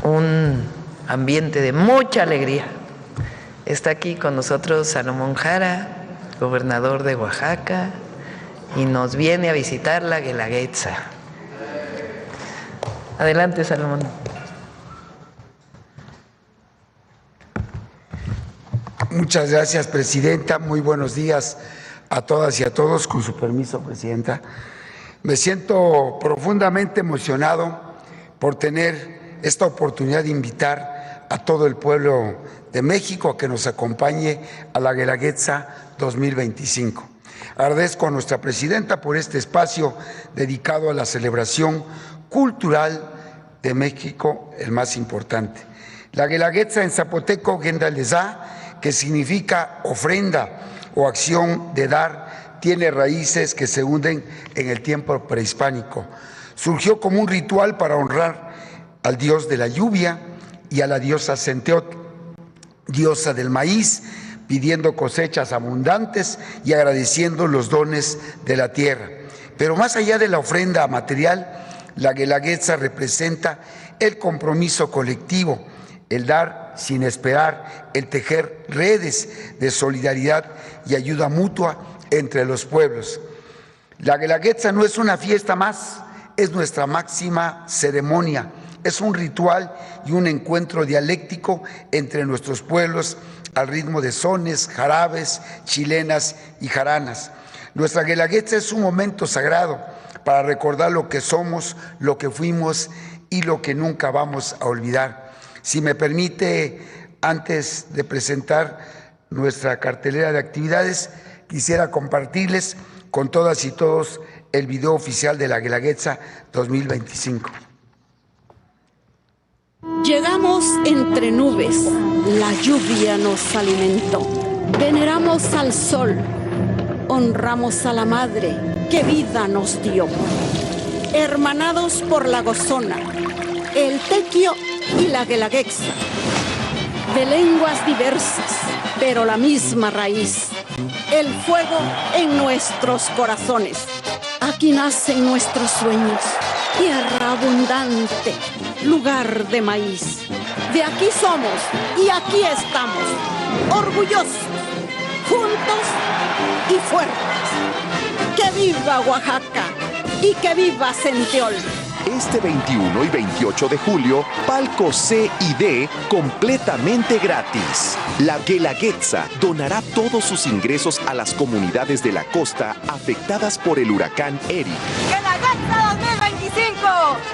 un ambiente de mucha alegría. Está aquí con nosotros Salomón Jara, gobernador de Oaxaca, y nos viene a visitar la Guelaguetza. Adelante, Salomón. Muchas gracias, presidenta. Muy buenos días a todas y a todos. Con su permiso, presidenta. Me siento profundamente emocionado por tener esta oportunidad de invitar a todo el pueblo de México a que nos acompañe a la Guelaguetza 2025. Agradezco a nuestra presidenta por este espacio dedicado a la celebración cultural de México, el más importante. La Guelaguetza en zapoteco, Gendalezá, que significa ofrenda o acción de dar, tiene raíces que se hunden en el tiempo prehispánico. Surgió como un ritual para honrar al dios de la lluvia y a la diosa Centeotl, diosa del maíz, pidiendo cosechas abundantes y agradeciendo los dones de la tierra. Pero más allá de la ofrenda material, la Guelaguetza representa el compromiso colectivo, el dar sin esperar, el tejer redes de solidaridad y ayuda mutua entre los pueblos. La Guelaguetza no es una fiesta más, es nuestra máxima ceremonia, es un ritual y un encuentro dialéctico entre nuestros pueblos al ritmo de sones, jarabes, chilenas y jaranas. Nuestra Guelaguetza es un momento sagrado para recordar lo que somos, lo que fuimos y lo que nunca vamos a olvidar. Si me permite, antes de presentar nuestra cartelera de actividades, quisiera compartirles con todas y todos el video oficial de la Guelaguetza 2025. Llegamos entre nubes, la lluvia nos alimentó. Veneramos al sol, honramos a la madre que vida nos dio. Hermanados por la gozona, el tequio y la Guelaguetza, de lenguas diversas, pero la misma raíz, el fuego en nuestros corazones. Aquí nacen nuestros sueños, tierra abundante, lugar de maíz. De aquí somos y aquí estamos, orgullosos, juntos y fuertes. ¡Que viva Oaxaca y que viva Centeotl! Este 21 y 28 de julio, palco C y D completamente gratis. La Guelaguetza donará todos sus ingresos a las comunidades de la costa afectadas por el huracán Eric. ¡Guelaguetza 2025!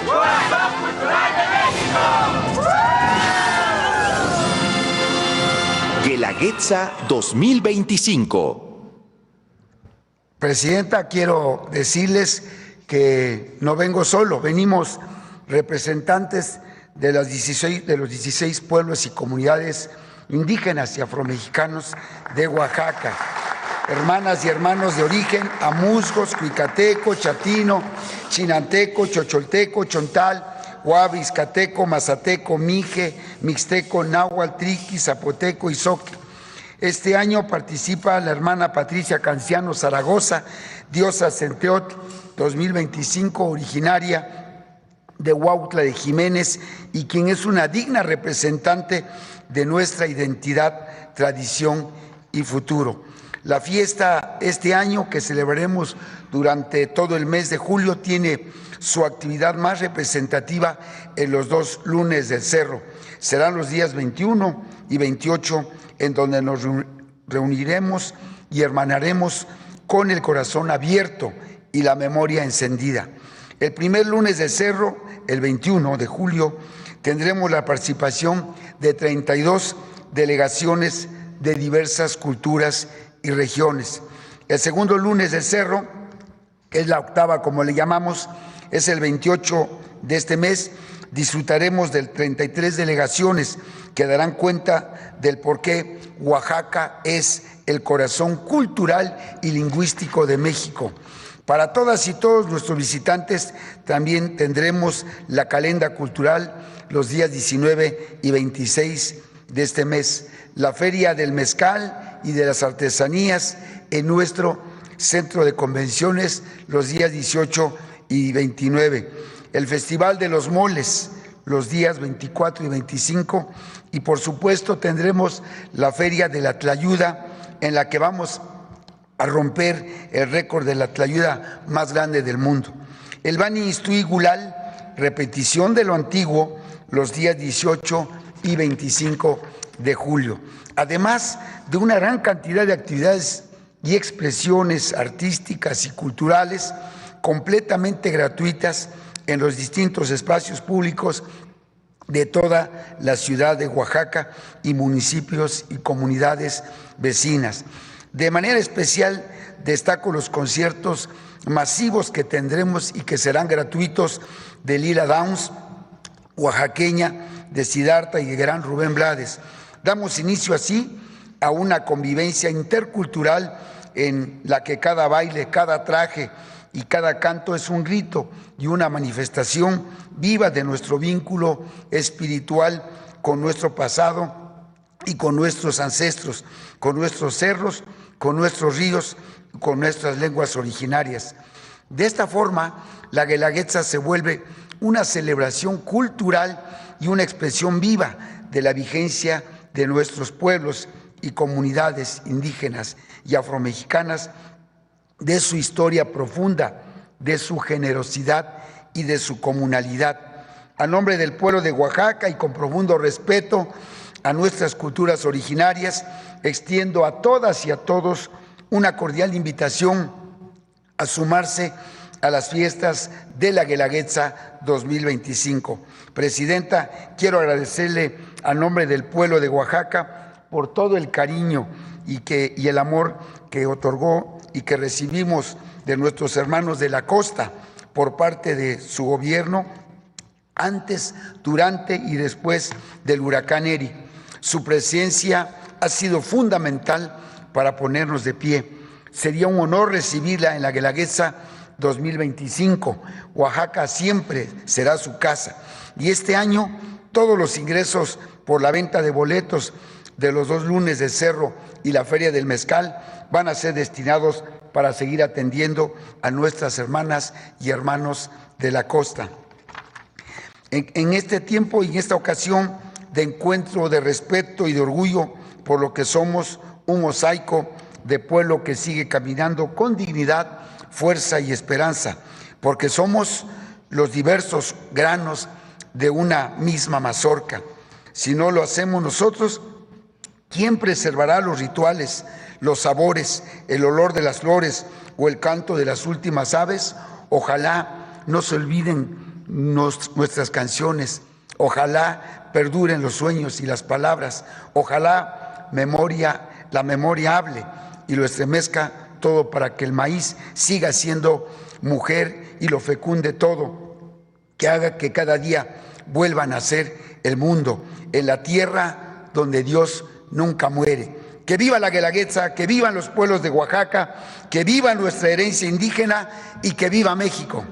¡Corazón Cultural de México! Guelaguetza 2025. Presidenta, quiero decirles que no vengo solo, venimos representantes de los 16 pueblos y comunidades indígenas y afromexicanos de Oaxaca, hermanas y hermanos de origen amuzgos, cuicateco, chatino, chinanteco, chocholteco, chontal, huavi, izcateco, mazateco, mije, mixteco, náhuatl, triqui, zapoteco y zoque. Este año participa la hermana Patricia Canciano Zaragoza, diosa Centeotl 2025, originaria de Huautla de Jiménez y quien es una digna representante de nuestra identidad, tradición y futuro. La fiesta este año, que celebraremos durante todo el mes de julio, tiene su actividad más representativa en los 2 lunes del cerro. Serán los días 21 y 28 en donde nos reuniremos y hermanaremos con el corazón abierto y la memoria encendida. El primer lunes del cerro, el 21 de julio, tendremos la participación de 32 delegaciones de diversas culturas y regiones. El segundo lunes del cerro, que es la octava como le llamamos, es el 28 de este mes. Disfrutaremos de 33 delegaciones que darán cuenta del por qué Oaxaca es el corazón cultural y lingüístico de México. Para todas y todos nuestros visitantes también tendremos la calenda cultural los días 19 y 26 de este mes, la Feria del Mezcal y de las Artesanías en nuestro centro de convenciones los días 18 y 29, el Festival de los Moles los días 24 y 25, y por supuesto tendremos la Feria de la Tlayuda, en la que vamos a romper el récord de la tlayuda más grande del mundo. El Bani Istui Gulal, repetición de lo antiguo, los días 18 y 25 de julio. Además de una gran cantidad de actividades y expresiones artísticas y culturales completamente gratuitas en los distintos espacios públicos de toda la ciudad de Oaxaca y municipios y comunidades vecinas. De manera especial destaco los conciertos masivos que tendremos y que serán gratuitos de Lila Downs, oaxaqueña, de Siddhartha y de Gran Rubén Blades. Damos inicio así a una convivencia intercultural en la que cada baile, cada traje y cada canto es un rito y una manifestación viva de nuestro vínculo espiritual con nuestro pasado y con nuestros ancestros, con nuestros cerros, con nuestros ríos, con nuestras lenguas originarias. De esta forma, la Guelaguetza se vuelve una celebración cultural y una expresión viva de la vigencia de nuestros pueblos y comunidades indígenas y afromexicanas, de su historia profunda, de su generosidad y de su comunalidad. A nombre del pueblo de Oaxaca y con profundo respeto a nuestras culturas originarias, extiendo a todas y a todos una cordial invitación a sumarse a las fiestas de la Guelaguetza 2025. Presidenta, quiero agradecerle a nombre del pueblo de Oaxaca por todo el cariño y el amor que otorgó y que recibimos de nuestros hermanos de la costa por parte de su gobierno antes, durante y después del huracán Eri. Su presencia ha sido fundamental para ponernos de pie. Sería un honor recibirla en la Guelaguetza 2025. Oaxaca siempre será su casa. Y este año todos los ingresos por la venta de boletos de los 2 lunes de Cerro y la Feria del Mezcal van a ser destinados para seguir atendiendo a nuestras hermanas y hermanos de la costa. En este tiempo y en esta ocasión de encuentro, de respeto y de orgullo por lo que somos, un mosaico de pueblo que sigue caminando con dignidad, fuerza y esperanza, porque somos los diversos granos de una misma mazorca. Si no lo hacemos nosotros, ¿quién preservará los rituales, los sabores, el olor de las flores o el canto de las últimas aves? Ojalá no se olviden nuestras canciones, ojalá perduren los sueños y las palabras, ojalá la memoria hable y lo estremezca todo para que el maíz siga siendo mujer y lo fecunde todo, que haga que cada día vuelva a nacer el mundo en la tierra donde Dios nunca muere. Que viva la Guelaguetza, que vivan los pueblos de Oaxaca, que viva nuestra herencia indígena y que viva México.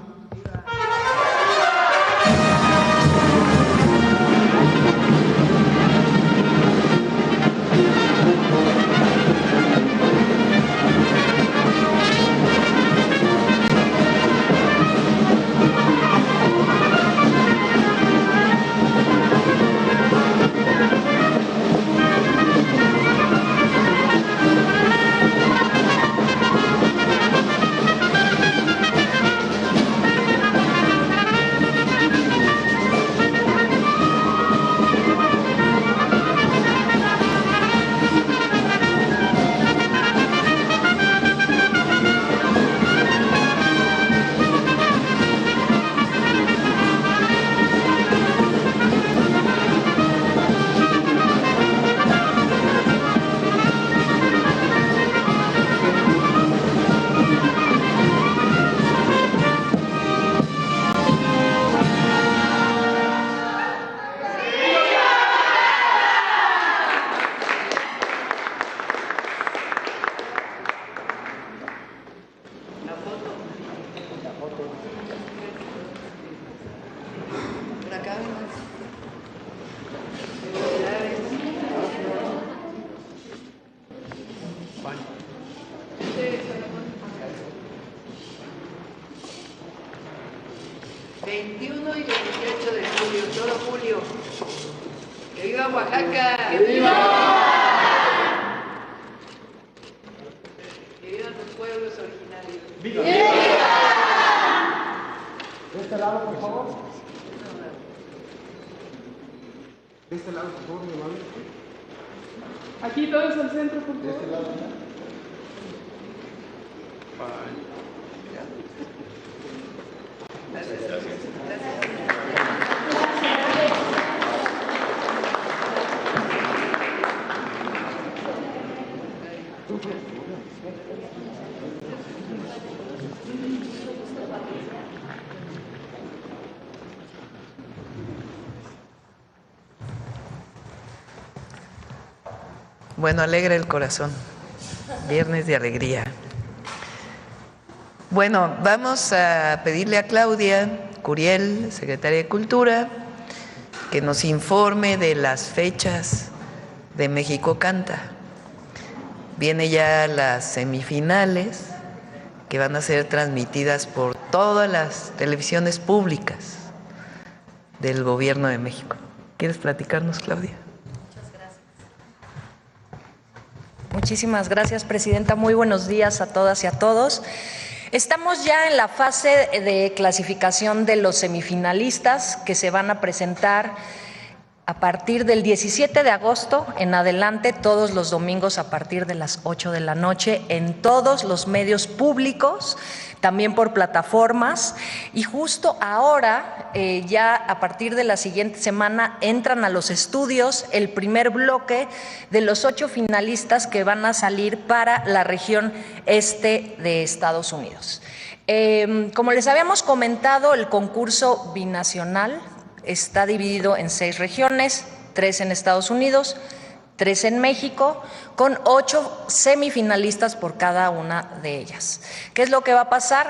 ...21 y 28 de julio, todo Oaxaca! ¡Que viva! ¡Que vivan los pueblos originarios! ¡Viva! De este lado, por favor. De este lado, por favor, mi hermano. Aquí todos al centro, por favor. De este lado, ¿no? Bueno, alegra el corazón. Viernes de alegría. Bueno, vamos a pedirle a Claudia Curiel, secretaria de Cultura, que nos informe de las fechas de México Canta. Viene ya las semifinales que van a ser transmitidas por todas las televisiones públicas del Gobierno de México. ¿Quieres platicarnos, Claudia? Muchísimas gracias, Presidenta. Muy buenos días a todas y a todos. Estamos ya en la fase de clasificación de los semifinalistas que se van a presentar a partir del 17 de agosto en adelante, todos los domingos a partir de las 8 de la noche, en todos los medios públicos, también por plataformas. Y justo ahora, ya a partir de la siguiente semana, entran a los estudios el primer bloque de los 8 finalistas que van a salir para la región este de Estados Unidos. Como les habíamos comentado, el concurso binacional está dividido en 6 regiones, 3 en Estados Unidos, 3 en México, con 8 semifinalistas por cada una de ellas. ¿Qué es lo que va a pasar?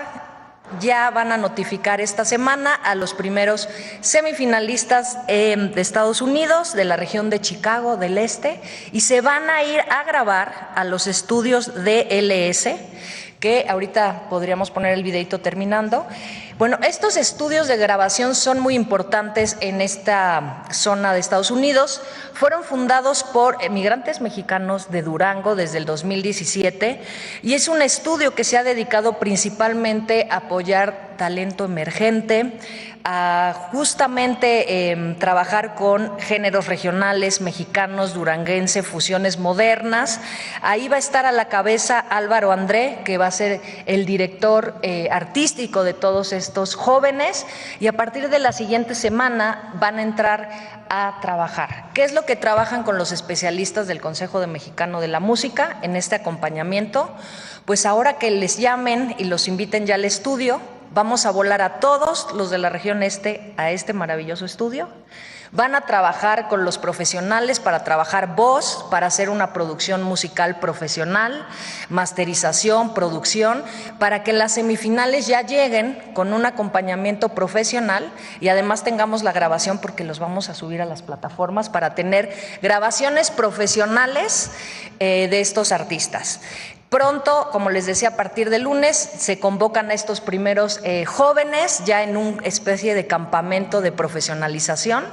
Ya van a notificar esta semana a los primeros semifinalistas de Estados Unidos, de la región de Chicago del Este, y se van a ir a grabar a los estudios DLS, que ahorita podríamos poner el videito terminando. Bueno, estos estudios de grabación son muy importantes en esta zona de Estados Unidos. Fueron fundados por emigrantes mexicanos de Durango desde el 2017 y es un estudio que se ha dedicado principalmente a apoyar talento emergente, a justamente trabajar con géneros regionales, mexicanos, duranguense, fusiones modernas. Ahí va a estar a la cabeza Álvaro André, que va a ser el director artístico de todos estos jóvenes, y a partir de la siguiente semana van a entrar a trabajar. ¿Qué es lo que trabajan con los especialistas del Consejo Mexicano de la Música en este acompañamiento? Pues ahora que les llamen y los inviten ya al estudio, vamos a volar a todos los de la región este a este maravilloso estudio. Van a trabajar con los profesionales para trabajar voz, para hacer una producción musical profesional, masterización, producción, para que las semifinales ya lleguen con un acompañamiento profesional y además tengamos la grabación, porque los vamos a subir a las plataformas para tener grabaciones profesionales de estos artistas. Pronto, como les decía, a partir de lunes se convocan a estos primeros jóvenes ya en una especie de campamento de profesionalización,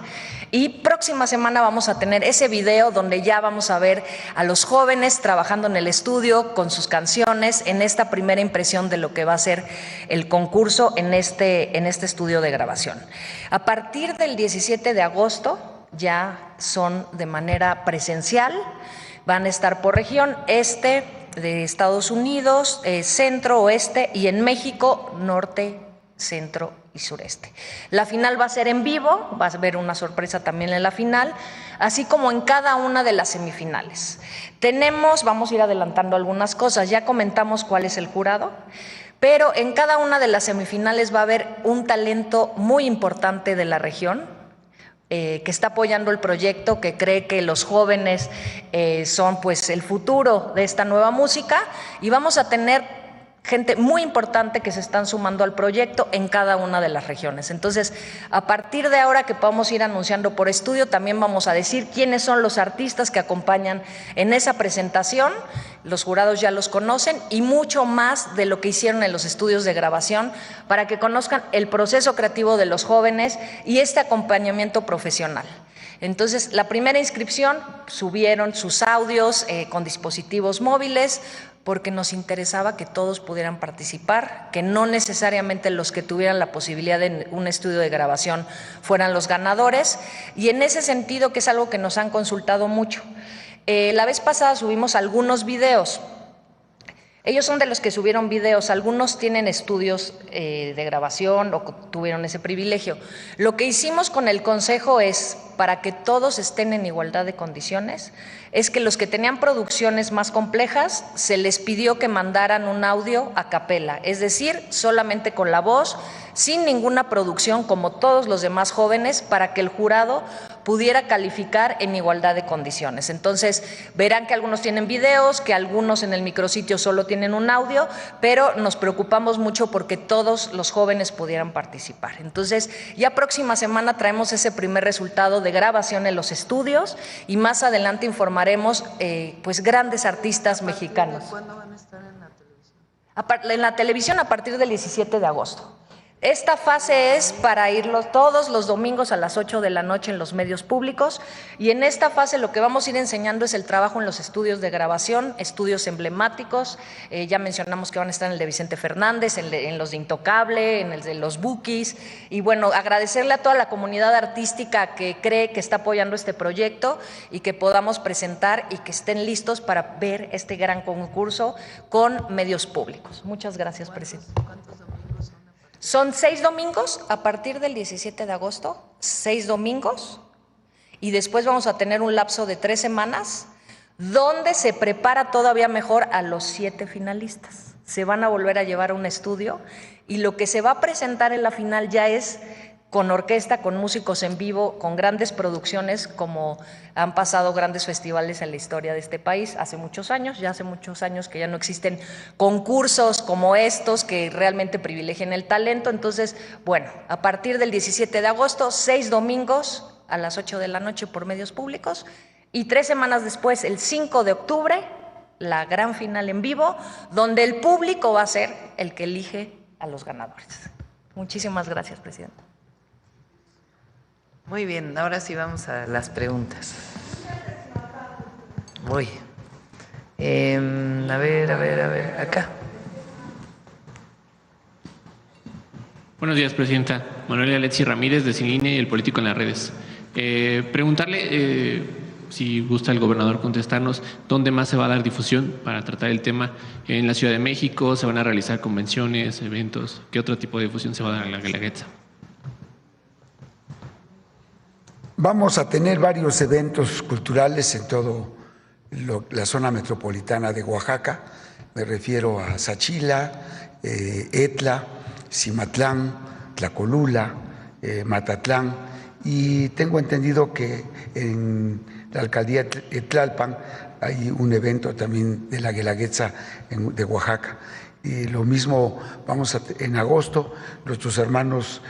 y próxima semana vamos a tener ese video donde ya vamos a ver a los jóvenes trabajando en el estudio con sus canciones en esta primera impresión de lo que va a ser el concurso en este estudio de grabación. A partir del 17 de agosto ya son de manera presencial, van a estar por región este de Estados Unidos, centro, oeste, y en México, norte, centro y sureste. La final va a ser en vivo, va a haber una sorpresa también en la final, así como en cada una de las semifinales. Vamos a ir adelantando algunas cosas, ya comentamos cuál es el jurado, pero en cada una de las semifinales va a haber un talento muy importante de la región, que está apoyando el proyecto, que cree que los jóvenes son pues el futuro de esta nueva música, y vamos a tener gente muy importante que se están sumando al proyecto en cada una de las regiones. Entonces, a partir de ahora que podamos ir anunciando por estudio, también vamos a decir quiénes son los artistas que acompañan en esa presentación. Los jurados ya los conocen, y mucho más de lo que hicieron en los estudios de grabación, para que conozcan el proceso creativo de los jóvenes y este acompañamiento profesional. Entonces, la primera inscripción subieron sus audios con dispositivos móviles, porque nos interesaba que todos pudieran participar, que no necesariamente los que tuvieran la posibilidad de un estudio de grabación fueran los ganadores, y en ese sentido, que es algo que nos han consultado mucho. La vez pasada subimos algunos videos. Ellos son de los que subieron videos, algunos tienen estudios de grabación o tuvieron ese privilegio. Lo que hicimos con el Consejo es, para que todos estén en igualdad de condiciones, es que los que tenían producciones más complejas se les pidió que mandaran un audio a capela, es decir, solamente con la voz, sin ninguna producción, como todos los demás jóvenes, para que el jurado pudiera calificar en igualdad de condiciones. Entonces, verán que algunos tienen videos, que algunos en el micrositio solo tienen un audio, pero nos preocupamos mucho porque todos los jóvenes pudieran participar. Entonces, ya próxima semana traemos ese primer resultado de grabación en los estudios y más adelante informaremos pues grandes artistas mexicanos. ¿Cuándo van a estar en la televisión? En la televisión a partir del 17 de agosto. Esta fase es para irlos todos los domingos a las 8 de la noche en los medios públicos, y en esta fase lo que vamos a ir enseñando es el trabajo en los estudios de grabación, estudios emblemáticos. Ya mencionamos que van a estar en el de Vicente Fernández, en los de Intocable, en el de los Bukis, y bueno, agradecerle a toda la comunidad artística que cree que está apoyando este proyecto y que podamos presentar y que estén listos para ver este gran concurso con medios públicos. Muchas gracias, presidente. ¿Cuántos domingos son? Son 6 domingos a partir del 17 de agosto, 6 domingos, y después vamos a tener un lapso de 3 semanas donde se prepara todavía mejor a los 7 finalistas. Se van a volver a llevar a un estudio y lo que se va a presentar en la final ya es con orquesta, con músicos en vivo, con grandes producciones, como han pasado grandes festivales en la historia de este país hace muchos años. Ya hace muchos años que ya no existen concursos como estos que realmente privilegian el talento. Entonces, bueno, a partir del 17 de agosto, 6 domingos a las 8 de la noche por medios públicos, y 3 semanas después, el 5 de octubre, la gran final en vivo, donde el público va a ser el que elige a los ganadores. Muchísimas gracias, presidenta. Muy bien, ahora sí vamos a las preguntas. Voy. A ver, acá. Buenos días, presidenta. Manuel Alexi Ramírez, de Sin Línea y El Político en las Redes. Preguntarle, si gusta el gobernador contestarnos, ¿dónde más se va a dar difusión para tratar el tema? ¿En la Ciudad de México se van a realizar convenciones, eventos? ¿Qué otro tipo de difusión se va a dar en la Guelaguetza? Vamos a tener varios eventos culturales en toda la zona metropolitana de Oaxaca. Me refiero a Sachila, Etla, Cimatlán, Tlacolula, Matatlán, y tengo entendido que en la alcaldía de Tlalpan hay un evento también de la Guelaguetza de Oaxaca. Y lo mismo en agosto, nuestros hermanos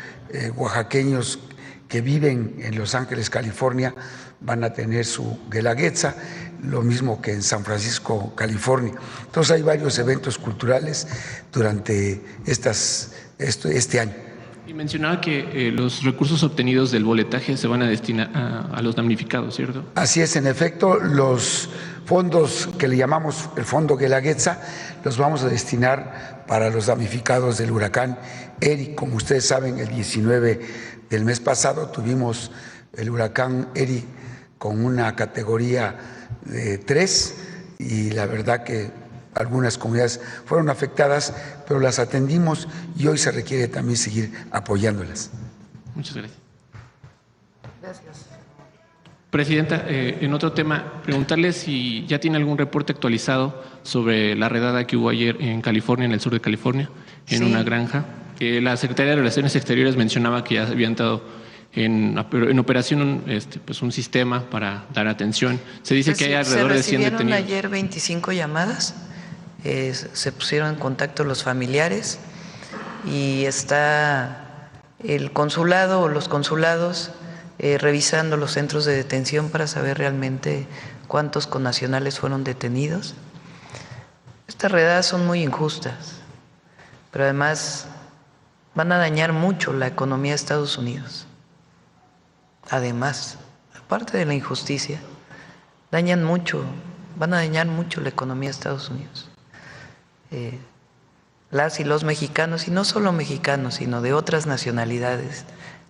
oaxaqueños que viven en Los Ángeles, California, van a tener su Guelaguetza, lo mismo que en San Francisco, California. Entonces hay varios eventos culturales durante este año. Y mencionaba que los recursos obtenidos del boletaje se van a destinar a los damnificados, ¿cierto? Así es, en efecto, los fondos que le llamamos el Fondo Guelaguetza los vamos a destinar para los damnificados del huracán Eri. Como ustedes saben, el 19 del mes pasado tuvimos el huracán Eri con una categoría de 3, y la verdad que algunas comunidades fueron afectadas, pero las atendimos y hoy se requiere también seguir apoyándolas. Muchas gracias. Gracias. Presidenta, en otro tema, preguntarle si ya tiene algún reporte actualizado sobre la redada que hubo ayer en California, en el sur de California, en una granja. La Secretaría de Relaciones Exteriores mencionaba que ya habían estado en operación pues un sistema para dar atención. Se dice que hay alrededor de 100 detenidos. Se recibieron ayer 25 llamadas, se pusieron en contacto los familiares y está el consulado o los consulados revisando los centros de detención para saber realmente cuántos connacionales fueron detenidos. Estas redadas son muy injustas, pero además van a dañar mucho la economía de Estados Unidos. Además, parte de la injusticia, dañan mucho, van a dañar mucho la economía de Estados Unidos. Las y los mexicanos, y no solo mexicanos, sino de otras nacionalidades,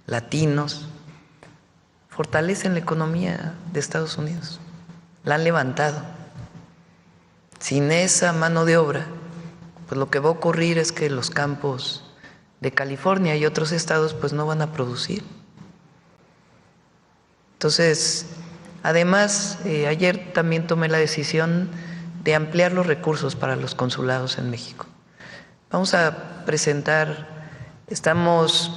latinos, fortalecen la economía de Estados Unidos, la han levantado. Sin esa mano de obra, pues lo que va a ocurrir es que los campos de California y otros estados pues no van a producir. Entonces, además, ayer también tomé la decisión de ampliar los recursos para los consulados en México. Vamos a presentar, estamos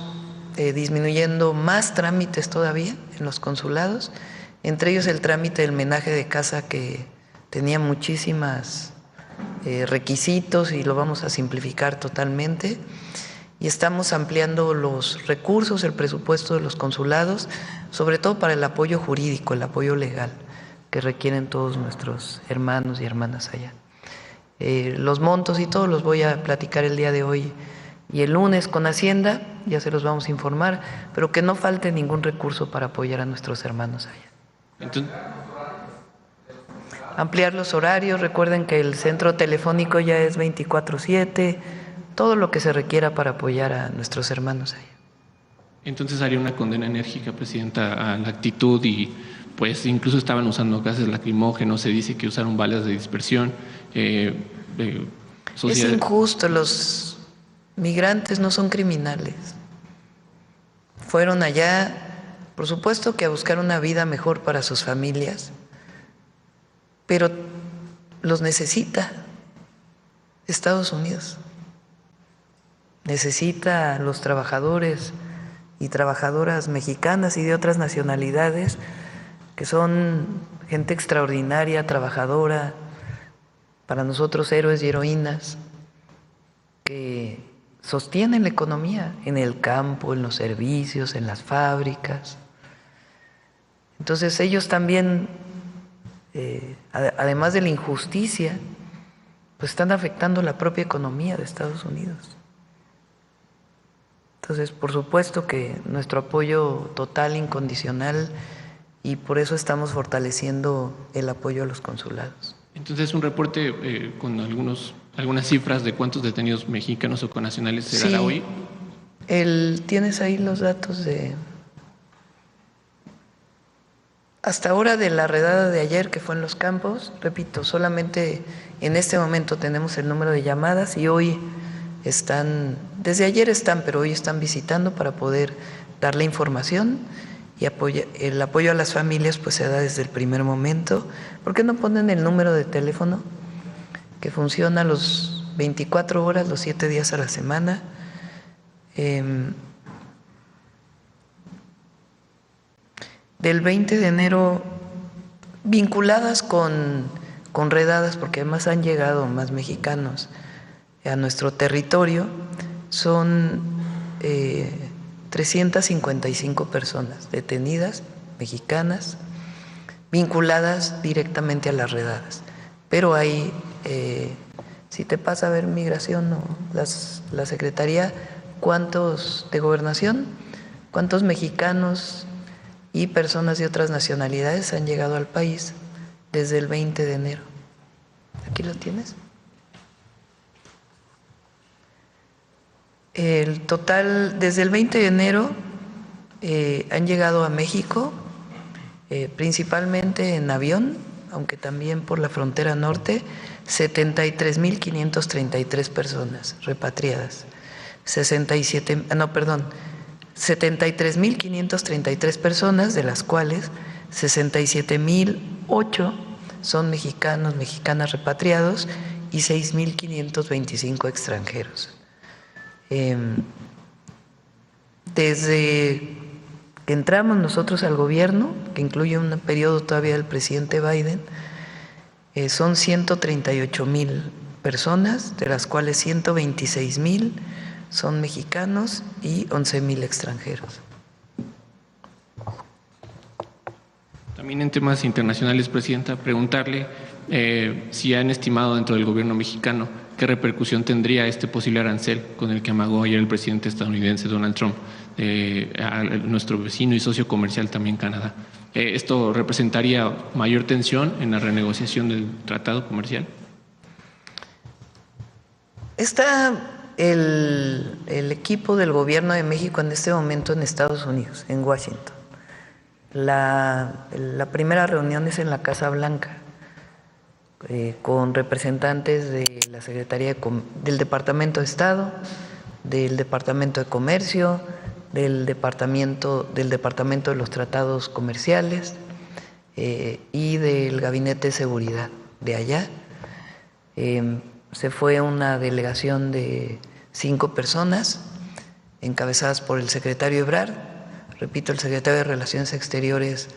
disminuyendo más trámites todavía en los consulados, entre ellos el trámite del menaje de casa que tenía muchísimas requisitos y lo vamos a simplificar totalmente. Y estamos ampliando los recursos, el presupuesto de los consulados, sobre todo para el apoyo jurídico, el apoyo legal que requieren todos nuestros hermanos y hermanas allá. Los montos y todo los voy a platicar el día de hoy y el lunes con Hacienda, ya se los vamos a informar, pero que no falte ningún recurso para apoyar a nuestros hermanos allá. Entonces, ampliar los horarios, recuerden que el centro telefónico ya es 24/7, todo lo que se requiera para apoyar a nuestros hermanos allá. entonces haría una condena enérgica, Presidenta, a la actitud y pues incluso estaban usando gases lacrimógenos, se dice que usaron balas de dispersión. Es injusto, los migrantes no son criminales. Fueron allá, por supuesto que a buscar una vida mejor para sus familias, pero los necesita Estados Unidos. Necesita a los trabajadores y trabajadoras mexicanas y de otras nacionalidades que son gente extraordinaria, trabajadora, para nosotros héroes y heroínas, que sostienen la economía en el campo, en los servicios, en las fábricas. Entonces ellos también, además de la injusticia, pues están afectando la propia economía de Estados Unidos. Entonces, por supuesto que nuestro apoyo total, incondicional, y por eso estamos fortaleciendo el apoyo a los consulados. Entonces, un reporte con algunas cifras de cuántos detenidos mexicanos o connacionales se dará hoy. ¿Tienes ahí los datos de hasta ahora de la redada de ayer que fue en los campos? Repito, solamente en este momento tenemos el número de llamadas y hoy están, desde ayer están, pero hoy están visitando para poder dar la información y el apoyo a las familias pues se da desde el primer momento. ¿Por qué no ponen el número de teléfono que funciona los 24 horas, los 7 días a la semana? Del 20 de enero, vinculadas con redadas, porque además han llegado más mexicanos a nuestro territorio, son 355 personas detenidas, mexicanas, vinculadas directamente a las redadas. Pero hay, si te pasa a ver migración o la Secretaría, ¿cuántos de Gobernación? ¿Cuántos mexicanos y personas de otras nacionalidades han llegado al país desde el 20 de enero? ¿Aquí lo tienes? El total, desde el 20 de enero han llegado a México, principalmente en avión, aunque también por la frontera norte, 73.533 personas repatriadas. 73.533 personas, de las cuales 67.008 son mexicanos, mexicanas repatriados y 6.525 extranjeros. Desde que entramos nosotros al gobierno, que incluye un periodo todavía del presidente Biden, son 138.000 personas, de las cuales 126.000 son mexicanos y 11.000 extranjeros. También en temas internacionales, Presidenta, preguntarle si han estimado dentro del gobierno mexicano qué repercusión tendría este posible arancel con el que amagó ayer el presidente estadounidense Donald Trump a nuestro vecino y socio comercial también Canadá. ¿Esto representaría mayor tensión en la renegociación del tratado comercial? Está el equipo del gobierno de México en este momento en Estados Unidos, en Washington. La primera reunión es en la Casa Blanca, con representantes de la Secretaría del Departamento de Estado, del Departamento de Comercio, del Departamento de los Tratados Comerciales y del Gabinete de Seguridad de allá. Se fue una delegación de 5 personas encabezadas por el secretario Ebrard. Repito, el secretario de Relaciones Exteriores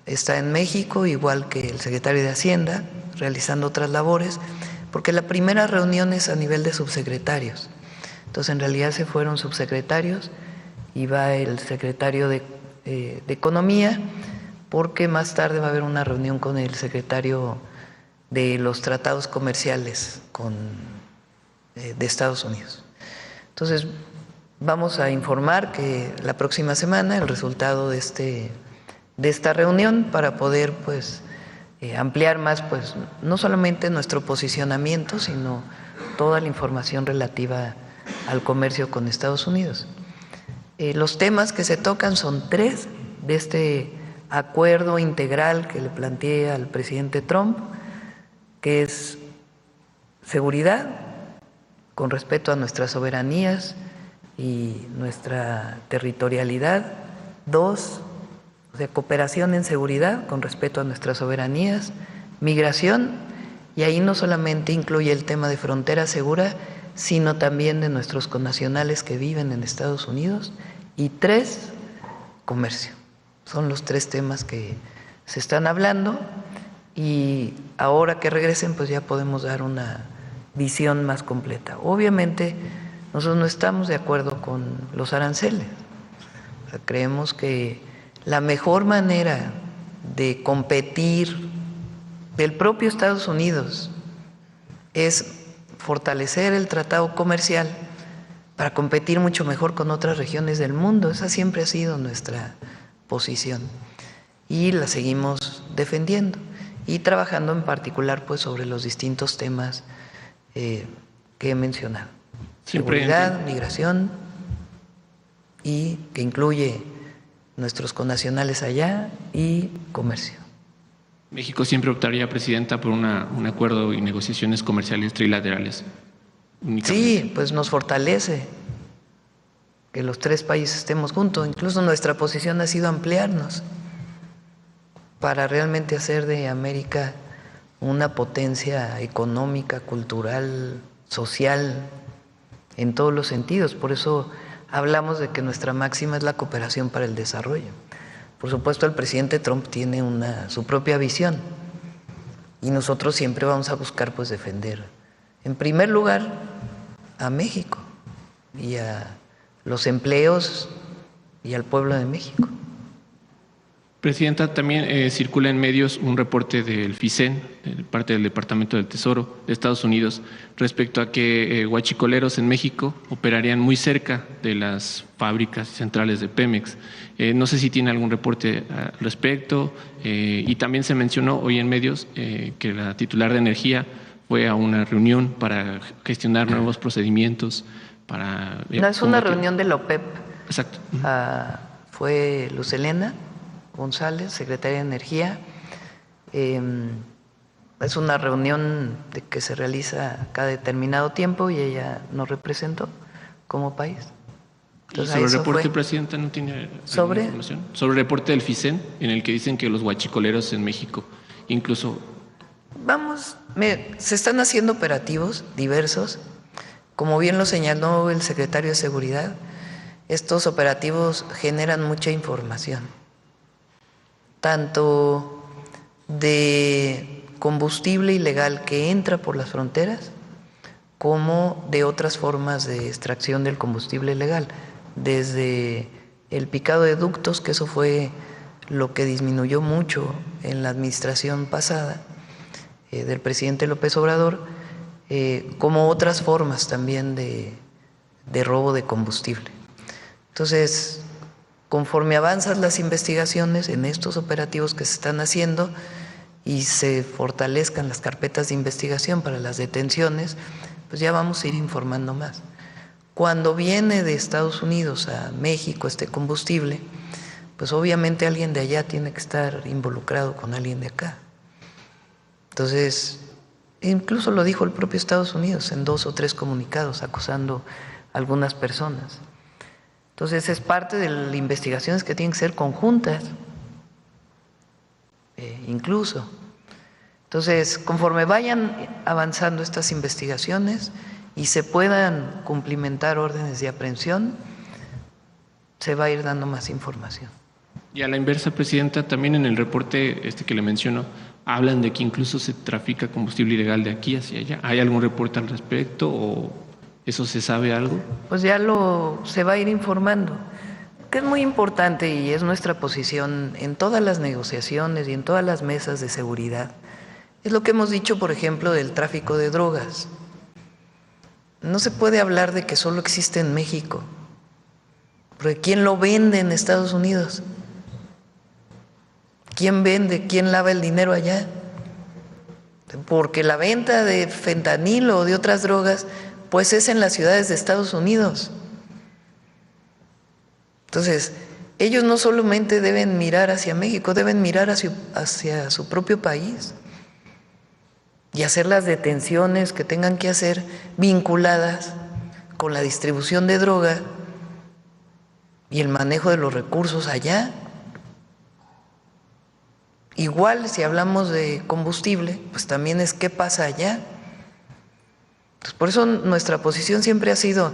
está en México, igual que el secretario de Hacienda, realizando otras labores, porque la primera reunión es a nivel de subsecretarios. Entonces, en realidad se fueron subsecretarios y va el secretario de Economía, porque más tarde va a haber una reunión con el secretario de los tratados comerciales de Estados Unidos. Entonces, vamos a informar que la próxima semana el resultado de esta reunión para poder pues ampliar más pues no solamente nuestro posicionamiento, sino toda la información relativa al comercio con Estados Unidos. Los temas que se tocan son 3 de este acuerdo integral que le planteé al presidente Trump, que es seguridad con respeto a nuestras soberanías y nuestra territorialidad. 2, cooperación en seguridad con respeto a nuestras soberanías. Migración, y ahí no solamente incluye el tema de frontera segura, sino también de nuestros connacionales que viven en Estados Unidos. Y 3, comercio. Son los 3 temas que se están hablando, y ahora que regresen pues ya podemos dar una visión más completa. Obviamente nosotros no estamos de acuerdo con los aranceles. O sea, creemos que la mejor manera de competir del propio Estados Unidos es fortalecer el tratado comercial para competir mucho mejor con otras regiones del mundo. Esa siempre ha sido nuestra posición y la seguimos defendiendo y trabajando en particular pues sobre los distintos temas que he mencionado. Seguridad, migración, y que incluye nuestros connacionales allá, y comercio. México siempre optaría, Presidenta, por un acuerdo y negociaciones comerciales trilaterales. Sí, pues nos fortalece que los 3 países estemos juntos. Incluso nuestra posición ha sido ampliarnos para realmente hacer de América una potencia económica, cultural, social, en todos los sentidos. Por eso hablamos de que nuestra máxima es la cooperación para el desarrollo. Por supuesto, el presidente Trump tiene su propia visión, y nosotros siempre vamos a buscar pues defender, en primer lugar, a México y a los empleos y al pueblo de México. Presidenta, también circula en medios un reporte del FICEN, de parte del Departamento del Tesoro de Estados Unidos, respecto a que huachicoleros en México operarían muy cerca de las fábricas centrales de Pemex. No sé si tiene algún reporte al respecto, y también se mencionó hoy en medios que la titular de Energía fue a una reunión para gestionar nuevos procedimientos para... No, es una reunión de la OPEP. Exacto. Fue Luz Helena González, secretaria de Energía. Es una reunión que se realiza cada determinado tiempo y ella nos representó como país. Entonces, ¿sobre el reporte, Presidenta, no tiene información? Sobre el reporte del FICEN, en el que dicen que los huachicoleros en México, incluso... Se están haciendo operativos diversos. Como bien lo señaló el secretario de Seguridad, estos operativos generan mucha información, tanto de combustible ilegal que entra por las fronteras, como de otras formas de extracción del combustible ilegal, desde el picado de ductos, que eso fue lo que disminuyó mucho en la administración pasada del presidente López Obrador, como otras formas también de robo de combustible. Entonces, conforme avanzan las investigaciones en estos operativos que se están haciendo y se fortalezcan las carpetas de investigación para las detenciones, pues ya vamos a ir informando más. Cuando viene de Estados Unidos a México este combustible, pues obviamente alguien de allá tiene que estar involucrado con alguien de acá. Entonces, incluso lo dijo el propio Estados Unidos en 2 o 3 comunicados acusando a algunas personas. Entonces, es parte de las investigaciones que tienen que ser conjuntas, incluso. Entonces, conforme vayan avanzando estas investigaciones y se puedan cumplimentar órdenes de aprehensión, se va a ir dando más información. Y a la inversa, Presidenta, también en el reporte que le menciono, hablan de que incluso se trafica combustible ilegal de aquí hacia allá. ¿Hay algún reporte al respecto o eso se sabe algo? Pues ya se va a ir informando, que es muy importante y es nuestra posición en todas las negociaciones y en todas las mesas de seguridad. Es lo que hemos dicho, por ejemplo, del tráfico de drogas. No se puede hablar de que solo existe en México, porque ¿quién lo vende en Estados Unidos? ¿Quién vende? ¿Quién lava el dinero allá? Porque la venta de fentanilo o de otras drogas, pues es en las ciudades de Estados Unidos. Entonces, ellos no solamente deben mirar hacia México, deben mirar hacia su propio país y hacer las detenciones que tengan que hacer vinculadas con la distribución de droga y el manejo de los recursos allá. Igual, si hablamos de combustible, pues también es qué pasa allá. Entonces, por eso nuestra posición siempre ha sido,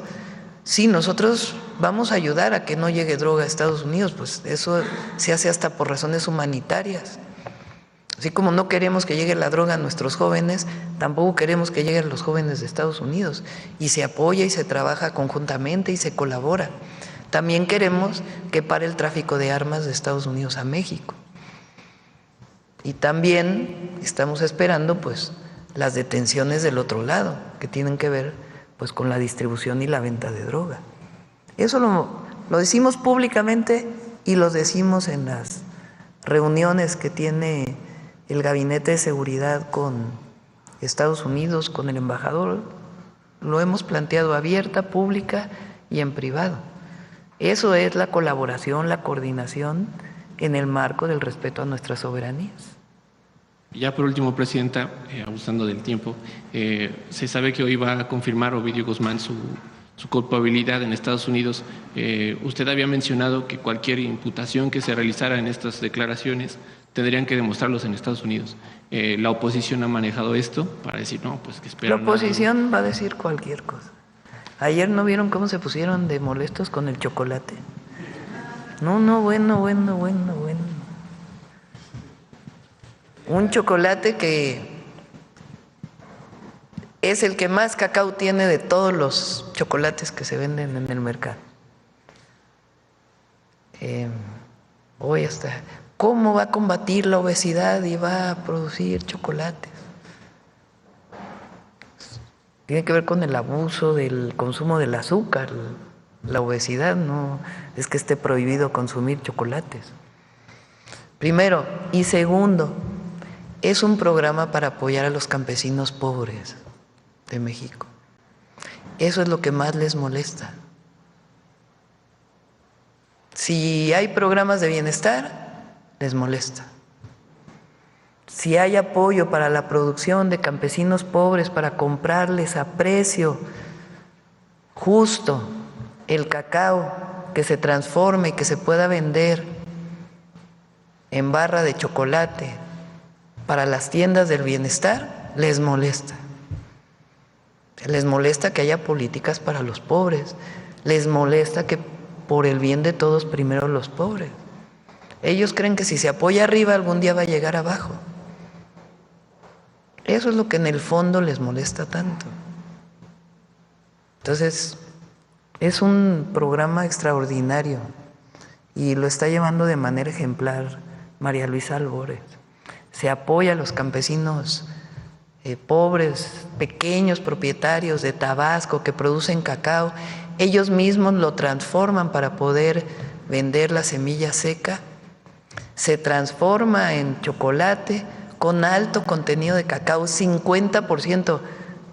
sí, nosotros vamos a ayudar a que no llegue droga a Estados Unidos, pues eso se hace hasta por razones humanitarias. Así como no queremos que llegue la droga a nuestros jóvenes, tampoco queremos que lleguen los jóvenes de Estados Unidos. Y se apoya y se trabaja conjuntamente y se colabora. También queremos que pare el tráfico de armas de Estados Unidos a México. Y también estamos esperando pues las detenciones del otro lado, que tienen que ver pues con la distribución y la venta de droga. Eso lo decimos públicamente y lo decimos en las reuniones que tiene el Gabinete de Seguridad con Estados Unidos, con el embajador. Lo hemos planteado abierta, pública y en privado. Eso es la colaboración, la coordinación en el marco del respeto a nuestras soberanías. Ya por último, Presidenta, abusando del tiempo, se sabe que hoy va a confirmar Ovidio Guzmán su culpabilidad en Estados Unidos. Usted había mencionado que cualquier imputación que se realizara en estas declaraciones tendrían que demostrarlos en Estados Unidos. ¿La oposición ha manejado esto para decir, no, pues que esperan? La oposición va a decir cualquier cosa. Ayer no vieron cómo se pusieron de molestos con el chocolate. No, bueno. Un chocolate que es el que más cacao tiene de todos los chocolates que se venden en el mercado. Hoy está. ¿Cómo va a combatir la obesidad y va a producir chocolates? Tiene que ver con el abuso del consumo del azúcar. La obesidad no es que esté prohibido consumir chocolates. Primero. Y segundo, es un programa para apoyar a los campesinos pobres de México. Eso es lo que más les molesta. Si hay programas de bienestar, les molesta. Si hay apoyo para la producción de campesinos pobres, para comprarles a precio justo el cacao que se transforme y que se pueda vender en barra de chocolate para las tiendas del bienestar, les molesta. Les molesta que haya políticas para los pobres. Les molesta que por el bien de todos primero los pobres. Ellos creen que si se apoya arriba algún día va a llegar abajo. Eso es lo que en el fondo les molesta tanto. Entonces, es un programa extraordinario y lo está llevando de manera ejemplar María Luisa Albores. Se apoya a los campesinos pobres, pequeños propietarios de Tabasco que producen cacao, ellos mismos lo transforman para poder vender la semilla seca, se transforma en chocolate con alto contenido de cacao, 50%.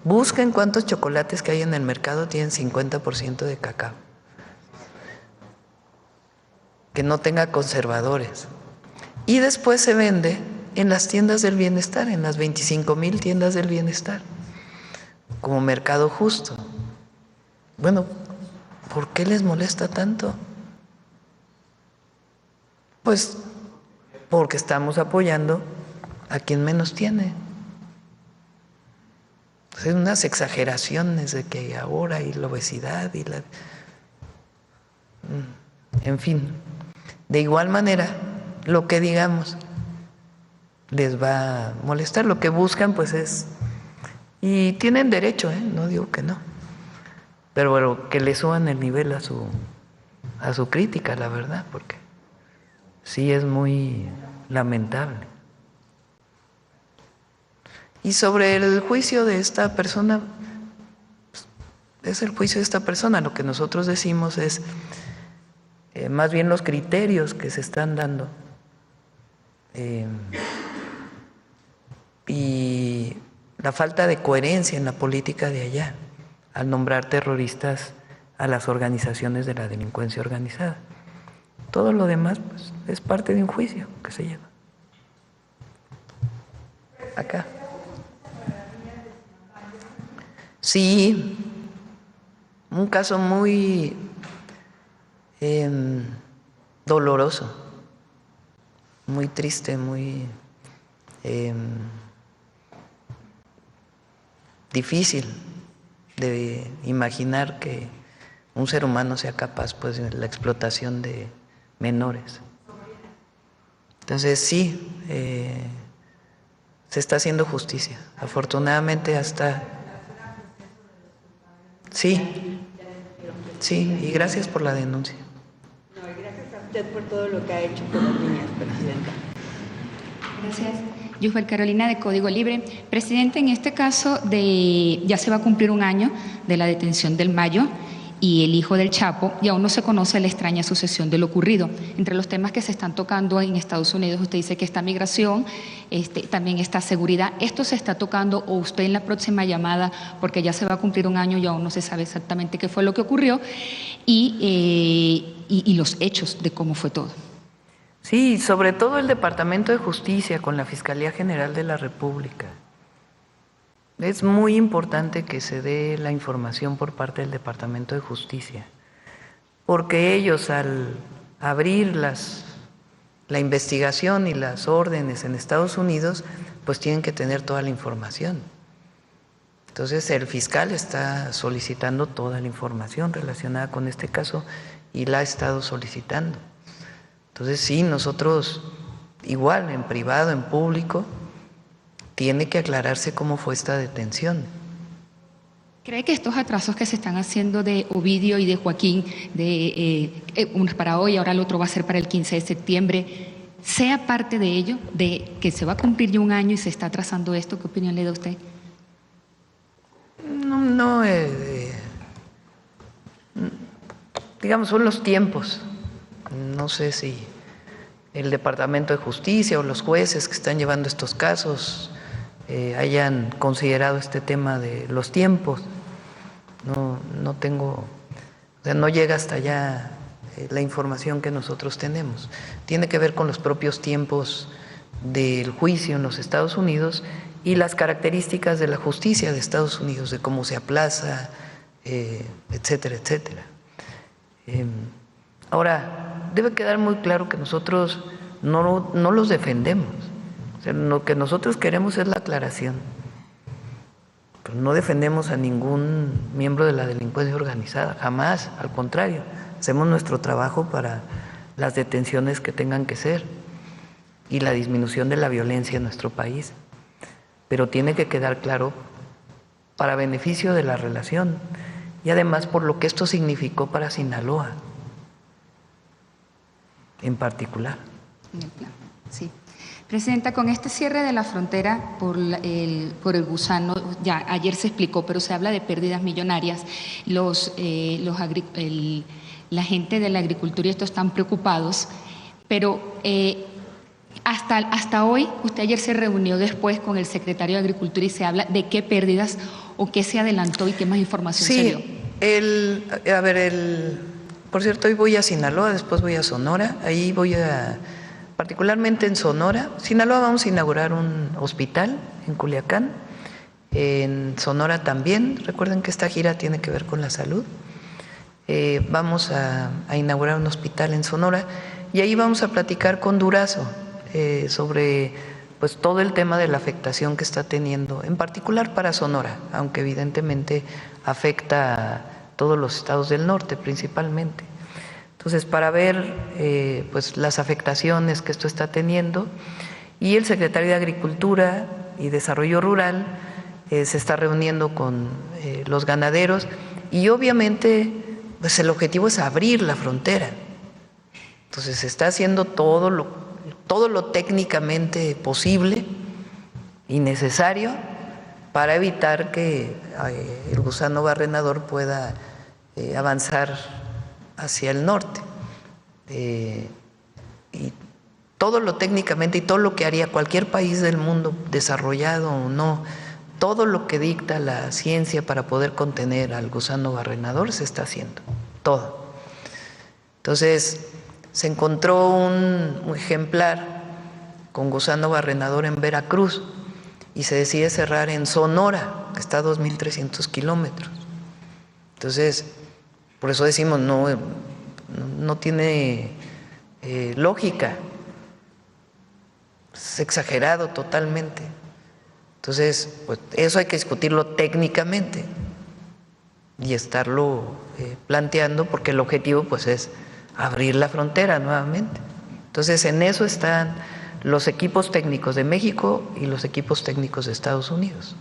Busquen cuántos chocolates que hay en el mercado tienen 50% de cacao. Que no tenga conservadores. Y después se vende en las tiendas del bienestar, en las 25,000 tiendas del bienestar, como mercado justo. Bueno, ¿por qué les molesta tanto? Pues porque estamos apoyando a quien menos tiene. Pues unas exageraciones de que ahora y la obesidad y la... En fin, de igual manera, lo que digamos les va a molestar. Lo que buscan pues es, y tienen derecho, no digo que no, pero bueno, que le suban el nivel a su crítica, la verdad, porque sí es muy lamentable. Y sobre el juicio de esta persona, es el juicio de esta persona. Lo que nosotros decimos es más bien los criterios que se están dando y la falta de coherencia en la política de allá al nombrar terroristas a las organizaciones de la delincuencia organizada. Todo lo demás pues, es parte de un juicio que se lleva. Acá. Sí, un caso muy doloroso, muy triste, muy difícil de imaginar que un ser humano sea capaz pues, de la explotación de menores. Entonces sí, se está haciendo justicia. Afortunadamente hasta... Sí, y gracias por la denuncia. No, gracias a usted por todo lo que ha hecho por las niñas, Presidenta. Gracias. Yusbel Carolina, de Código Libre. Presidente, en este caso ya se va a cumplir un año de la detención del Mayo y el hijo del Chapo, y aún no se conoce la extraña sucesión de lo ocurrido. Entre los temas que se están tocando en Estados Unidos, usted dice que está migración, también está seguridad. ¿Esto se está tocando o usted en la próxima llamada, porque ya se va a cumplir un año y aún no se sabe exactamente qué fue lo que ocurrió, y los hechos de cómo fue todo? Sí, sobre todo el Departamento de Justicia con la Fiscalía General de la República. Es muy importante que se dé la información por parte del Departamento de Justicia, porque ellos al abrir la investigación y las órdenes en Estados Unidos, pues tienen que tener toda la información. Entonces el fiscal está solicitando toda la información relacionada con este caso y la ha estado solicitando. Entonces sí, nosotros igual en privado, en público, tiene que aclararse cómo fue esta detención. ¿Cree que estos atrasos que se están haciendo de Ovidio y de Joaquín, uno es para hoy, ahora el otro va a ser para el 15 de septiembre, sea parte de ello, de que se va a cumplir ya un año y se está atrasando esto? ¿Qué opinión le da usted? No, digamos, son los tiempos. No sé si el Departamento de Justicia o los jueces que están llevando estos casos hayan considerado este tema de los tiempos. No tengo, o sea, no llega hasta allá la información que nosotros tenemos. Tiene que ver con los propios tiempos del juicio en los Estados Unidos y las características de la justicia de Estados Unidos, de cómo se aplaza, etcétera, etcétera. Ahora, debe quedar muy claro que nosotros no los defendemos. O sea, lo que nosotros queremos es la aclaración. Pero no defendemos a ningún miembro de la delincuencia organizada, jamás, al contrario. Hacemos nuestro trabajo para las detenciones que tengan que ser y la disminución de la violencia en nuestro país. Pero tiene que quedar claro para beneficio de la relación y además por lo que esto significó para Sinaloa en particular. Sí. Presidenta, con este cierre de la frontera por el gusano, ya ayer se explicó, pero se habla de pérdidas millonarias. La gente de la agricultura y estos están preocupados, pero hasta hoy, usted ayer se reunió después con el secretario de Agricultura y se habla de qué pérdidas o qué se adelantó y qué más información se dio. Por cierto, hoy voy a Sinaloa, después voy a Sonora, ahí particularmente en Sonora. Sinaloa vamos a inaugurar un hospital en Culiacán, en Sonora también. Recuerden que esta gira tiene que ver con la salud. Vamos a inaugurar un hospital en Sonora y ahí vamos a platicar con Durazo sobre pues todo el tema de la afectación que está teniendo, en particular para Sonora, aunque evidentemente afecta a todos los estados del norte principalmente. Entonces, para ver pues las afectaciones que esto está teniendo, y el secretario de Agricultura y Desarrollo Rural se está reuniendo con los ganaderos y obviamente pues el objetivo es abrir la frontera. Entonces se está haciendo todo lo técnicamente posible y necesario para evitar que el gusano barrenador pueda avanzar hacia el norte. Y todo lo técnicamente y todo lo que haría cualquier país del mundo, desarrollado o no, todo lo que dicta la ciencia para poder contener al gusano barrenador se está haciendo, todo. Entonces, se encontró un ejemplar con gusano barrenador en Veracruz y se decide cerrar en Sonora, que está a 2.300 kilómetros. Entonces, por eso decimos, no tiene lógica, es exagerado totalmente. Entonces, pues eso hay que discutirlo técnicamente y estarlo planteando, porque el objetivo pues es abrir la frontera nuevamente. Entonces, en eso están los equipos técnicos de México y los equipos técnicos de Estados Unidos.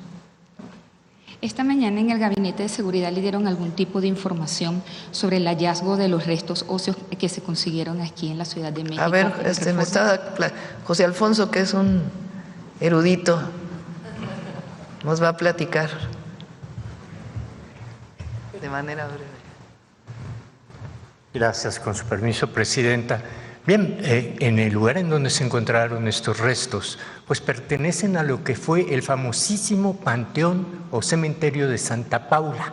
Esta mañana en el Gabinete de Seguridad le dieron algún tipo de información sobre el hallazgo de los restos óseos que se consiguieron aquí en la Ciudad de México. A ver, me está José Alfonso, que es un erudito, nos va a platicar de manera breve. Gracias, con su permiso, Presidenta. Bien, en el lugar en donde se encontraron estos restos, pues pertenecen a lo que fue el famosísimo Panteón o Cementerio de Santa Paula,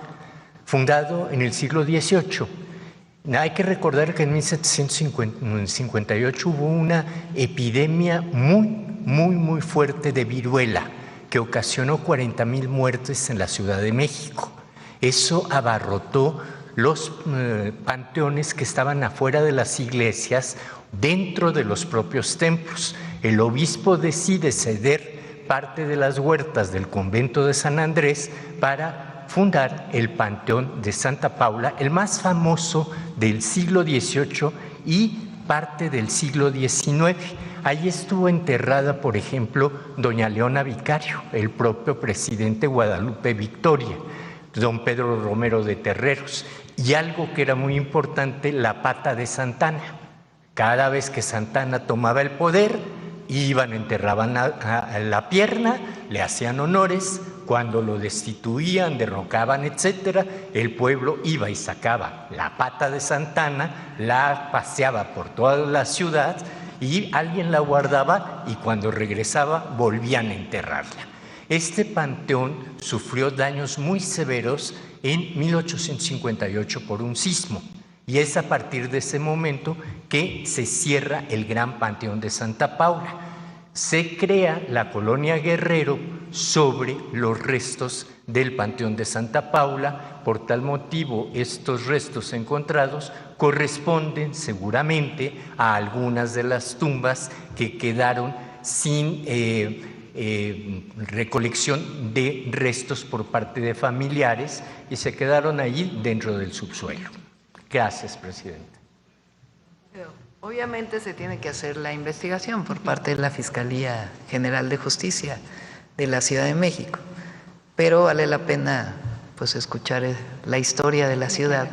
fundado en el siglo XVIII. Hay que recordar que en 1758 hubo una epidemia muy fuerte de viruela que ocasionó 40,000 muertes en la Ciudad de México. Eso abarrotó los panteones que estaban afuera de las iglesias, dentro de los propios templos. El obispo decide ceder parte de las huertas del convento de San Andrés para fundar el Panteón de Santa Paula, el más famoso del siglo XVIII y parte del siglo XIX. Allí estuvo enterrada, por ejemplo, doña Leona Vicario, el propio presidente Guadalupe Victoria, don Pedro Romero de Terreros, y algo que era muy importante, la pata de Santana. Cada vez que Santana tomaba el poder, iban, enterraban a la pierna, le hacían honores. Cuando lo destituían, derrocaban, etcétera, el pueblo iba y sacaba la pata de Santana, la paseaba por toda la ciudad y alguien la guardaba, y cuando regresaba volvían a enterrarla. Este panteón sufrió daños muy severos en 1858 por un sismo, y es a partir de ese momento que se cierra el gran Panteón de Santa Paula. Se crea la colonia Guerrero sobre los restos del Panteón de Santa Paula. Por tal motivo, estos restos encontrados corresponden seguramente a algunas de las tumbas que quedaron sin recolección de restos por parte de familiares y se quedaron allí dentro del subsuelo. Gracias, Presidenta. Obviamente se tiene que hacer la investigación por parte de la Fiscalía General de Justicia de la Ciudad de México, pero vale la pena pues escuchar la historia de la ciudad,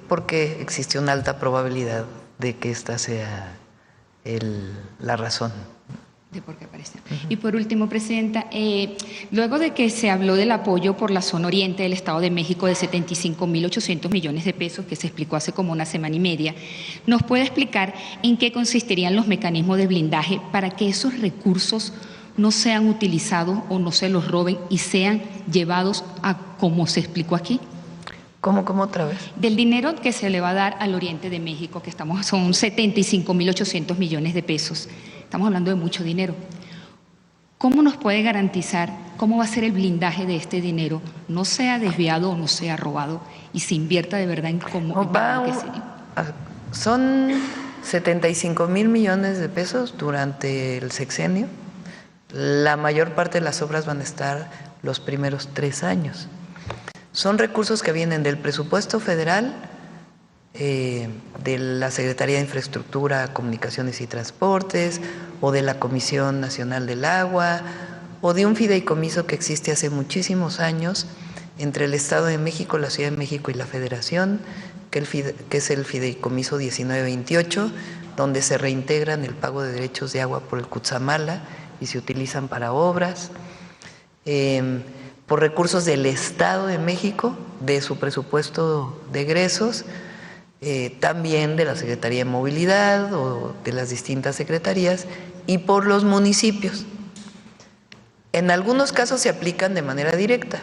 porque existe una alta probabilidad de que esta sea la razón De por qué aparece. Y por último, Presidenta, luego de que se habló del apoyo por la zona oriente del Estado de México de 75.800 millones de pesos, que se explicó hace como una semana y media, ¿nos puede explicar en qué consistirían los mecanismos de blindaje para que esos recursos no sean utilizados o no se los roben y sean llevados a como se explicó aquí? ¿Cómo otra vez? Del dinero que se le va a dar al oriente de México, que son 75.800 millones de pesos. Estamos hablando de mucho dinero. ¿Cómo nos puede garantizar cómo va a ser el blindaje de este dinero? No sea desviado o no sea robado y se invierta de verdad en cómo. Son 75,000 millones de pesos durante el sexenio. La mayor parte de las obras van a estar los primeros 3 años. Son recursos que vienen del presupuesto federal, de la Secretaría de Infraestructura, Comunicaciones y Transportes, o de la Comisión Nacional del Agua, o de un fideicomiso que existe hace muchísimos años entre el Estado de México, la Ciudad de México y la Federación, que es el fideicomiso 1928, donde se reintegran el pago de derechos de agua por el Cutzamala y se utilizan para obras. Por recursos del Estado de México, de su presupuesto de egresos, también de la Secretaría de Movilidad o de las distintas secretarías, y por los municipios. En algunos casos se aplican de manera directa.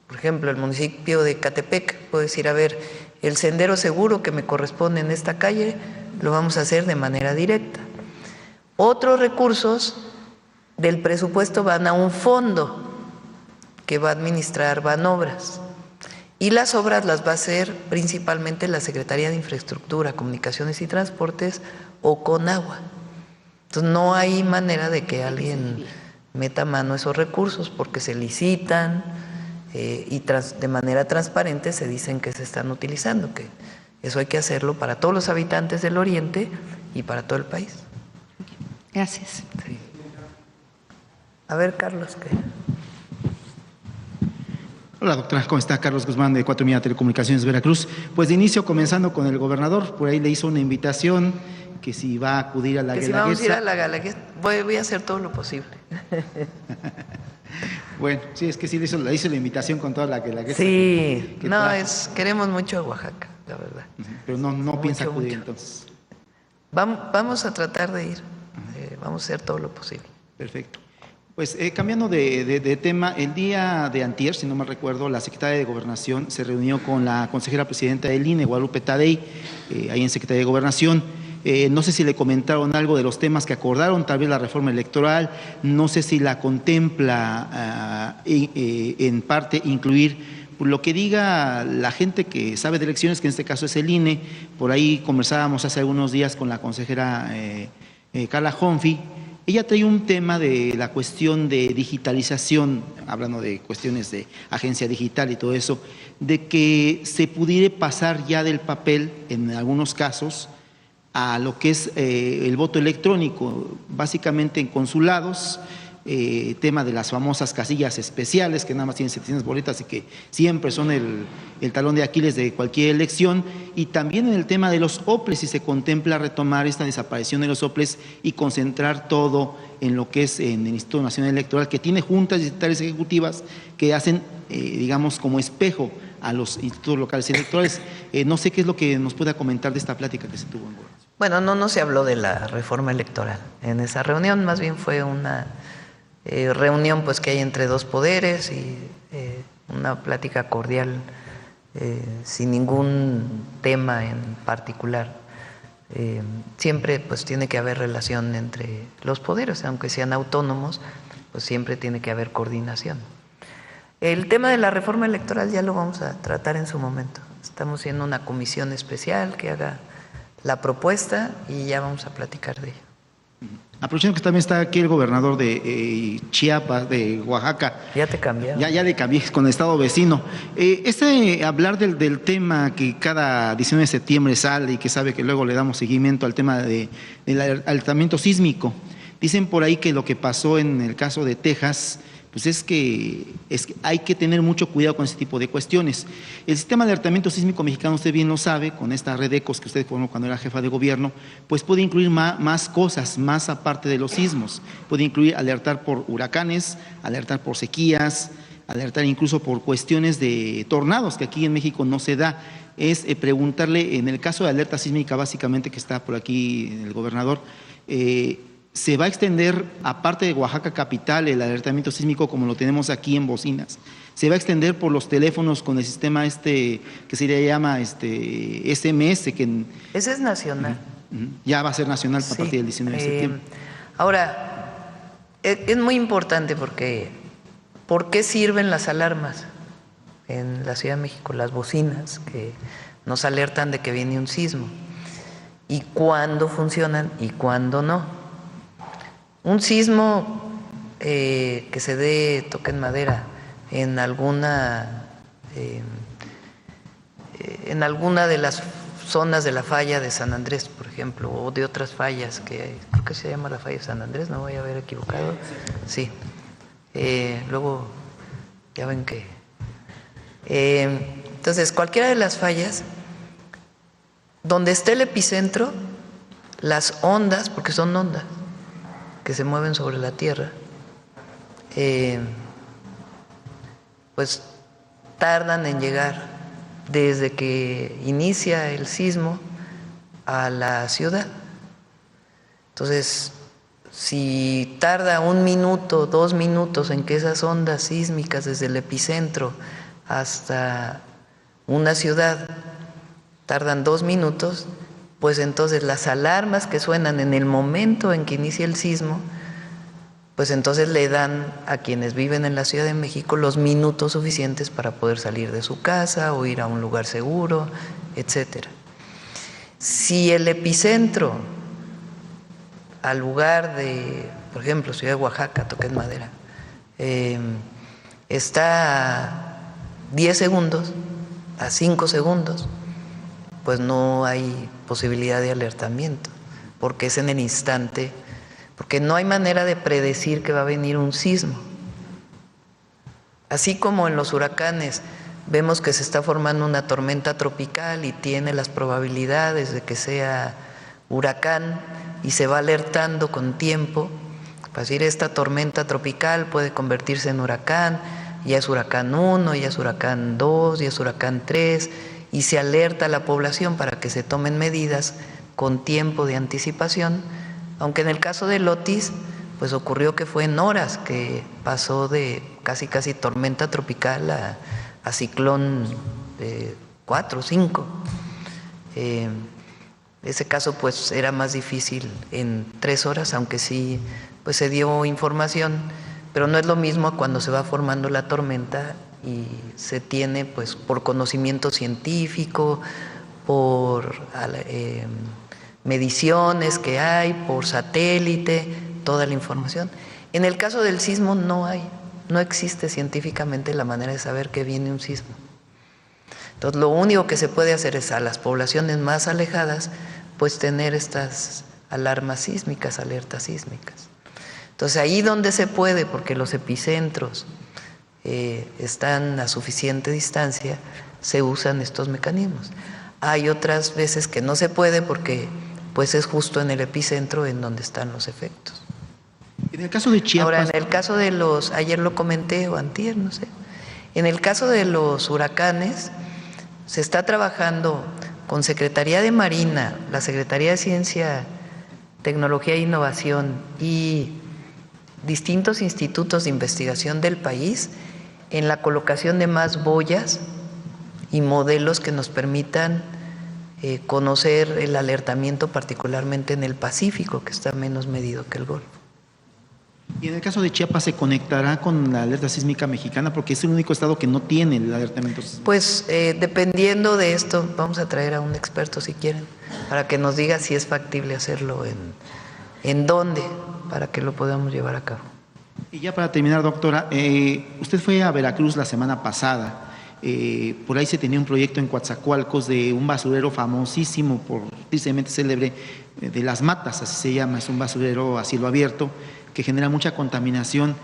Por ejemplo, el municipio de Catepec puede decir, a ver, el sendero seguro que me corresponde en esta calle lo vamos a hacer de manera directa. Otros recursos del presupuesto van a un fondo que va a administrar Banobras, y las obras las va a hacer principalmente la Secretaría de Infraestructura, Comunicaciones y Transportes o Conagua. Entonces no hay manera de que alguien meta mano a esos recursos porque se licitan y de manera transparente se dicen que se están utilizando, que eso hay que hacerlo para todos los habitantes del Oriente y para todo el país. Gracias. Sí. A ver, Carlos, ¿qué? Hola, doctora, ¿cómo está? Carlos Guzmán, de 4 Milla Telecomunicaciones, Veracruz. Pues de inicio, comenzando con el gobernador, por ahí le hizo una invitación que si va a acudir a la Guelaguetza. Que si vamos a ir a la Guelaguetza, voy a hacer todo lo posible. Bueno, sí, es que sí le hizo la invitación con toda la Guelaguetza. Sí, queremos mucho a Oaxaca, la verdad. Pero no piensa acudir entonces. Vamos a tratar de ir, vamos a hacer todo lo posible. Perfecto. Pues cambiando de tema, el día de antier, si no me recuerdo, la secretaria de Gobernación se reunió con la consejera presidenta del INE, Guadalupe Tadei, ahí en Secretaría de Gobernación. No sé si le comentaron algo de los temas que acordaron, tal vez la reforma electoral, no sé si la contempla en parte incluir lo que diga la gente que sabe de elecciones, que en este caso es el INE. Por ahí conversábamos hace algunos días con la consejera Carla Honfi. Ella trae un tema de la cuestión de digitalización, hablando de cuestiones de agencia digital y todo eso, de que se pudiera pasar ya del papel, en algunos casos, a lo que es el voto electrónico, básicamente en consulados, tema de las famosas casillas especiales que nada más tienen 700 boletas y que siempre son el talón de Aquiles de cualquier elección, y también en el tema de los OPLES, si se contempla retomar esta desaparición de los OPLES y concentrar todo en lo que es en el Instituto Nacional Electoral, que tiene juntas distritales ejecutivas que hacen, digamos, como espejo a los institutos locales electorales. No sé qué es lo que nos pueda comentar de esta plática que se tuvo en Gobernación. Bueno, no se habló de la reforma electoral en esa reunión, más bien fue una reunión pues que hay entre dos poderes y una plática cordial sin ningún tema en particular. Siempre pues tiene que haber relación entre los poderes, aunque sean autónomos, pues siempre tiene que haber coordinación. El tema de la reforma electoral ya lo vamos a tratar en su momento. Estamos haciendo una comisión especial que haga la propuesta y ya vamos a platicar de ello. Aprovechando que también está aquí el gobernador de Chiapas, de Oaxaca. Ya te cambiaron. Ya le cambié con el estado vecino. Hablar del tema que cada 19 de septiembre sale y que sabe que luego le damos seguimiento al tema del alertamiento sísmico. Dicen por ahí que lo que pasó en el caso de Texas, pues es que hay que tener mucho cuidado con ese tipo de cuestiones. El sistema de alertamiento sísmico mexicano, usted bien lo sabe, con esta red ECOS que usted formó cuando era jefa de gobierno, pues puede incluir más cosas, más aparte de los sismos. Puede incluir alertar por huracanes, alertar por sequías, alertar incluso por cuestiones de tornados, que aquí en México no se da. Es preguntarle, en el caso de alerta sísmica, básicamente, que está por aquí el gobernador, se va a extender, aparte de Oaxaca capital, el alertamiento sísmico como lo tenemos aquí en bocinas, se va a extender por los teléfonos con el sistema que se le llama SMS. Ese es nacional. Ya va a ser nacional a partir del 19 de septiembre. Ahora, es muy importante porque ¿por qué sirven las alarmas en la Ciudad de México? Las bocinas que nos alertan de que viene un sismo. ¿Y cuándo funcionan y cuándo no? Un sismo que se dé, toque en madera, en alguna de las zonas de la falla de San Andrés, por ejemplo, o de otras fallas que creo que se llama la falla de San Andrés, no voy a haber equivocado. Sí. Luego, ya ven que... entonces, cualquiera de las fallas, donde esté el epicentro, las ondas, porque son ondas que se mueven sobre la Tierra, pues tardan en llegar desde que inicia el sismo a la ciudad. Entonces, si tarda 1 minuto, 2 minutos en que esas ondas sísmicas desde el epicentro hasta una ciudad tardan 2 minutos, pues entonces las alarmas que suenan en el momento en que inicia el sismo, pues entonces le dan a quienes viven en la Ciudad de México los minutos suficientes para poder salir de su casa o ir a un lugar seguro, etcétera. Si el epicentro al lugar de, por ejemplo, Ciudad de Oaxaca, toque en madera, está a 10 segundos, a 5 segundos, pues no hay posibilidad de alertamiento, porque es en el instante, porque no hay manera de predecir que va a venir un sismo. Así como en los huracanes vemos que se está formando una tormenta tropical y tiene las probabilidades de que sea huracán y se va alertando con tiempo, para decir esta tormenta tropical puede convertirse en huracán, ya es huracán 1, ya es huracán 2, ya es huracán 3, y se alerta a la población para que se tomen medidas con tiempo de anticipación, aunque en el caso del Otis, pues ocurrió que fue en horas que pasó de casi tormenta tropical a ciclón 4 o 5. Ese caso pues era más difícil en 3 horas, aunque sí pues se dio información, pero no es lo mismo cuando se va formando la tormenta y se tiene pues por conocimiento científico, por mediciones que hay, por satélite, toda la información. En el caso del sismo no existe científicamente la manera de saber que viene un sismo. Entonces lo único que se puede hacer es a las poblaciones más alejadas pues tener estas alarmas sísmicas, alertas sísmicas. Entonces ahí donde se puede, porque los epicentros están a suficiente distancia, se usan estos mecanismos. Hay otras veces que no se puede porque pues es justo en el epicentro en donde están los efectos. En el caso de Chiapas... Ahora, en el caso de ayer lo comenté o antier, no sé, en el caso de los huracanes se está trabajando con Secretaría de Marina, la Secretaría de Ciencia, Tecnología e Innovación y distintos institutos de investigación del país en la colocación de más boyas y modelos que nos permitan conocer el alertamiento, particularmente en el Pacífico, que está menos medido que el Golfo. Y en el caso de Chiapas, ¿se conectará con la alerta sísmica mexicana? Porque es el único estado que no tiene el alertamiento sísmico. Pues dependiendo de esto, vamos a traer a un experto si quieren, para que nos diga si es factible hacerlo en dónde, para que lo podamos llevar a cabo. Y ya para terminar, doctora, usted fue a Veracruz la semana pasada. Por ahí se tenía un proyecto en Coatzacoalcos de un basurero famosísimo, tristemente célebre, de Las Matas, así se llama, es un basurero a cielo abierto, que genera mucha contaminación.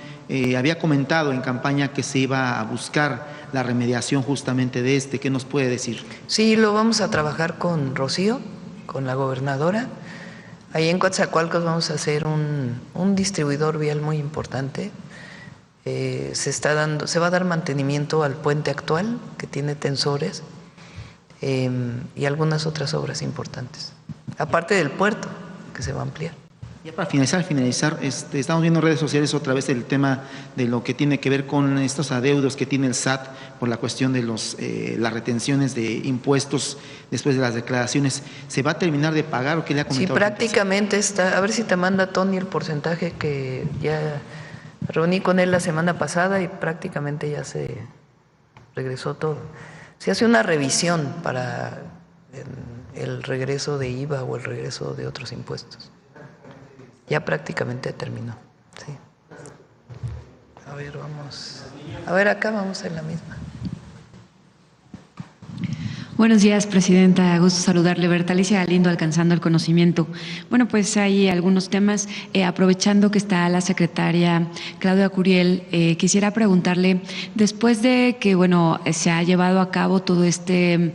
Había comentado en campaña que se iba a buscar la remediación justamente de este. ¿Qué nos puede decir? Sí, lo vamos a trabajar con Rocío, con la gobernadora. Ahí en Coatzacoalcos vamos a hacer un distribuidor vial muy importante. Se va a dar mantenimiento al puente actual, que tiene tensores, y algunas otras obras importantes, aparte del puerto, que se va a ampliar. Ya para finalizar, estamos viendo en redes sociales otra vez el tema de lo que tiene que ver con estos adeudos que tiene el SAT por la cuestión de las retenciones de impuestos después de las declaraciones. ¿Se va a terminar de pagar o qué le ha comentado? Sí, prácticamente está. A ver si te manda Tony el porcentaje, que ya reuní con él la semana pasada y prácticamente ya se regresó todo. Se hace una revisión para el regreso de IVA o el regreso de otros impuestos. Ya prácticamente terminó. Sí. A ver, vamos. A ver, acá vamos en la misma. Buenos días, presidenta. Gusto saludarle. Bertalicia Galindo, Alcanzando el Conocimiento. Bueno, pues hay algunos temas. Aprovechando que está la secretaria Claudia Curiel, quisiera preguntarle, después de que, bueno, se ha llevado a cabo todo este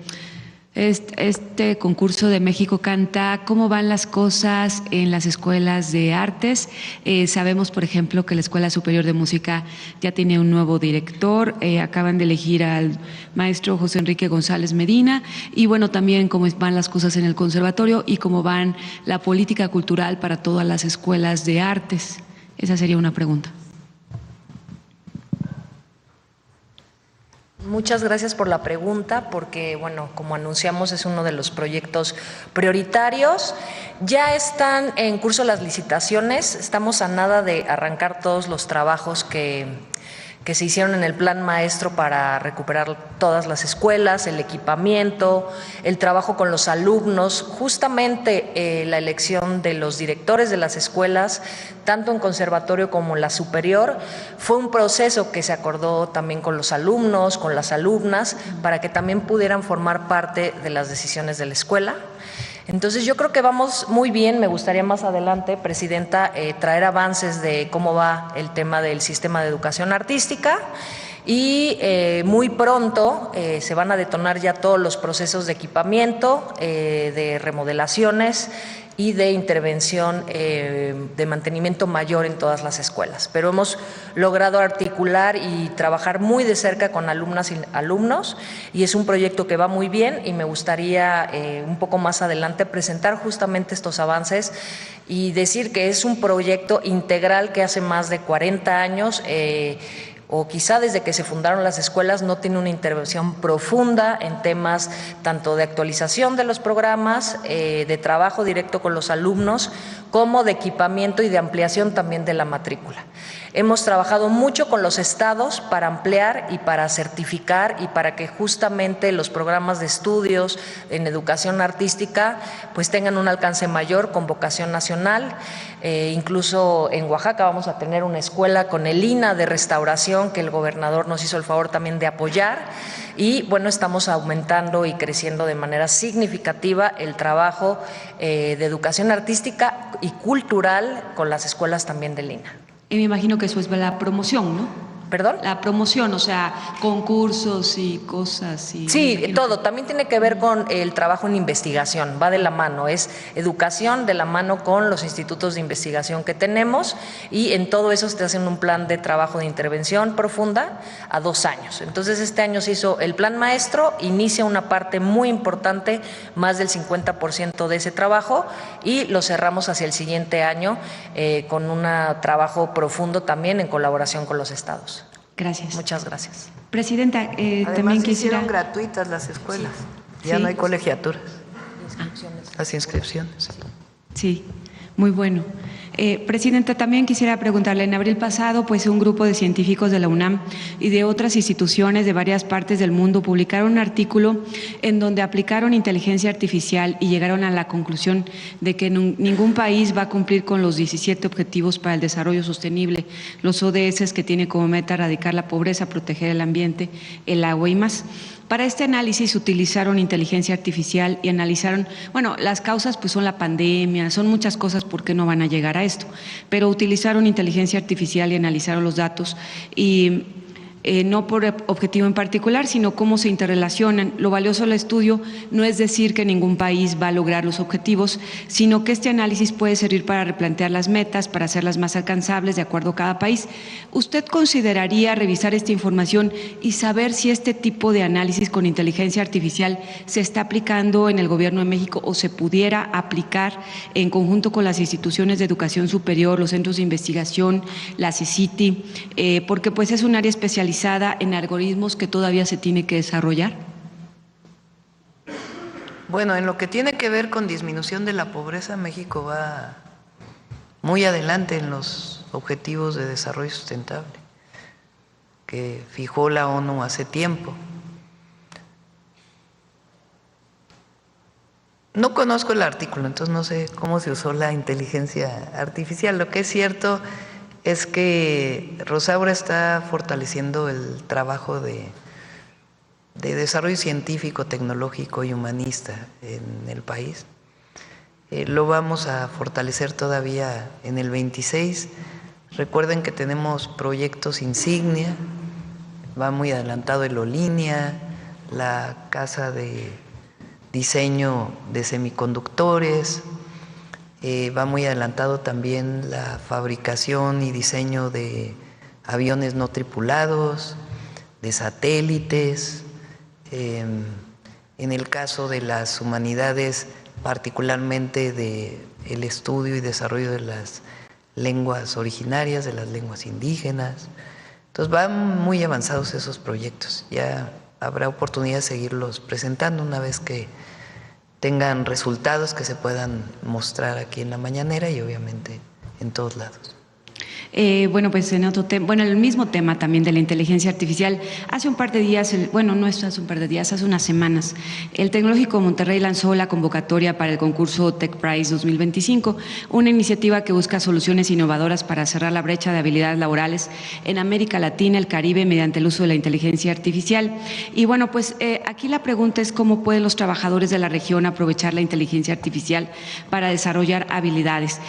concurso de México Canta, ¿cómo van las cosas en las escuelas de artes? Sabemos, por ejemplo, que la Escuela Superior de Música ya tiene un nuevo director, acaban de elegir al maestro José Enrique González Medina, y bueno, también cómo van las cosas en el conservatorio y cómo van la política cultural para todas las escuelas de artes. Esa sería una pregunta. Muchas gracias por la pregunta, porque, bueno, como anunciamos, es uno de los proyectos prioritarios. Ya están en curso las licitaciones, estamos a nada de arrancar todos los trabajos que se hicieron en el plan maestro para recuperar todas las escuelas, el equipamiento, el trabajo con los alumnos, justamente la elección de los directores de las escuelas, tanto en conservatorio como en la superior. Fue un proceso que se acordó también con los alumnos, con las alumnas, para que también pudieran formar parte de las decisiones de la escuela. Entonces yo creo que vamos muy bien. Me gustaría más adelante, presidenta, traer avances de cómo va el tema del sistema de educación artística, y muy pronto se van a detonar ya todos los procesos de equipamiento, de remodelaciones y de intervención de mantenimiento mayor en todas las escuelas. Pero hemos logrado articular y trabajar muy de cerca con alumnas y alumnos, y es un proyecto que va muy bien, y me gustaría un poco más adelante presentar justamente estos avances y decir que es un proyecto integral que hace más de 40 años o quizá desde que se fundaron las escuelas no tiene una intervención profunda en temas tanto de actualización de los programas, de trabajo directo con los alumnos, como de equipamiento y de ampliación también de la matrícula. Hemos trabajado mucho con los estados para ampliar y para certificar y para que justamente los programas de estudios en educación artística pues tengan un alcance mayor con vocación nacional. Incluso en Oaxaca vamos a tener una escuela con el INA de restauración que el gobernador nos hizo el favor también de apoyar. Y bueno, estamos aumentando y creciendo de manera significativa el trabajo de educación artística y cultural con las escuelas también del INA. Y me imagino que eso es la promoción, ¿no? ¿Perdón? La promoción, o sea, concursos y cosas. Y sí, todo. También tiene que ver con el trabajo en investigación, va de la mano, es educación de la mano con los institutos de investigación que tenemos, y en todo eso se hacen un plan de trabajo de intervención profunda a 2 años. Entonces este año se hizo el plan maestro, inicia una parte muy importante, más del 50% de ese trabajo, y lo cerramos hacia el siguiente año con un trabajo profundo también en colaboración con los estados. Gracias. Muchas gracias. Presidenta, Además, también quisiera… hicieron gratuitas las escuelas, sí. Ya sí. no hay colegiaturas. Las inscripciones. Sí, muy bueno. Presidenta, también quisiera preguntarle, en abril pasado, pues un grupo de científicos de la UNAM y de otras instituciones de varias partes del mundo publicaron un artículo en donde aplicaron inteligencia artificial y llegaron a la conclusión de que ningún país va a cumplir con los 17 Objetivos para el Desarrollo Sostenible, los ODS, que tiene como meta erradicar la pobreza, proteger el ambiente, el agua y más. Para este análisis utilizaron inteligencia artificial y analizaron, bueno, las causas pues son la pandemia, son muchas cosas por qué no van a llegar a esto, pero utilizaron inteligencia artificial y analizaron los datos y no por objetivo en particular, sino cómo se interrelacionan. Lo valioso del estudio no es decir que ningún país va a lograr los objetivos, sino que este análisis puede servir para replantear las metas, para hacerlas más alcanzables de acuerdo a cada país. ¿Usted consideraría revisar esta información y saber si este tipo de análisis con inteligencia artificial se está aplicando en el Gobierno de México o se pudiera aplicar en conjunto con las instituciones de educación superior, los centros de investigación, la CECITI, porque pues es un área especializada en algoritmos que todavía se tiene que desarrollar? Bueno, en lo que tiene que ver con disminución de la pobreza, México va muy adelante en los objetivos de desarrollo sustentable que fijó la ONU hace tiempo. No conozco el artículo, entonces no sé cómo se usó la inteligencia artificial. Lo que es cierto es que Rosaura está fortaleciendo el trabajo de desarrollo científico, tecnológico y humanista en el país. Lo vamos a fortalecer todavía en el 26. Recuerden que tenemos proyectos insignia, va muy adelantado el Olinia, la Casa de Diseño de Semiconductores, va muy adelantado también la fabricación y diseño de aviones no tripulados, de satélites. En el caso de las humanidades, particularmente del estudio y desarrollo de las lenguas originarias, de las lenguas indígenas. Entonces van muy avanzados esos proyectos. Ya habrá oportunidad de seguirlos presentando una vez que tengan resultados que se puedan mostrar aquí en la mañanera y obviamente en todos lados. Bueno, pues en otro tema, bueno, el mismo tema también de la inteligencia artificial. Hace un par de días, bueno, no es hace un par de días, hace unas semanas, el Tecnológico de Monterrey lanzó la convocatoria para el concurso Tech Prize 2025, una iniciativa que busca soluciones innovadoras para cerrar la brecha de habilidades laborales en América Latina, el Caribe, mediante el uso de la inteligencia artificial. Y bueno, pues aquí la pregunta es cómo pueden los trabajadores de la región aprovechar la inteligencia artificial para desarrollar habilidades.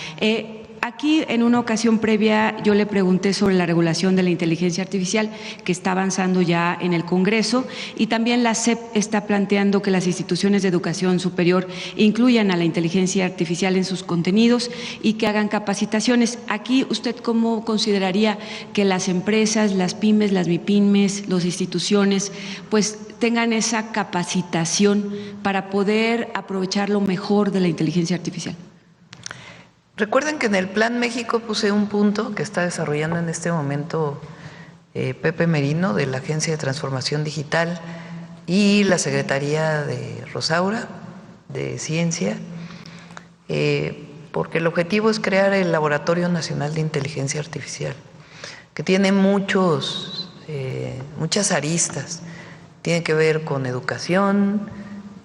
Aquí, en una ocasión previa, yo le pregunté sobre la regulación de la inteligencia artificial que está avanzando ya en el Congreso, y también la SEP está planteando que las instituciones de educación superior incluyan a la inteligencia artificial en sus contenidos y que hagan capacitaciones. Aquí, ¿usted cómo consideraría que las empresas, las pymes, las MIPYMES, las instituciones, pues tengan esa capacitación para poder aprovechar lo mejor de la inteligencia artificial? Recuerden que en el Plan México puse un punto que está desarrollando en este momento Pepe Merino de la Agencia de Transformación Digital y la Secretaría de Rosaura de Ciencia, porque el objetivo es crear el Laboratorio Nacional de Inteligencia Artificial, que tiene muchas aristas. Tiene que ver con educación,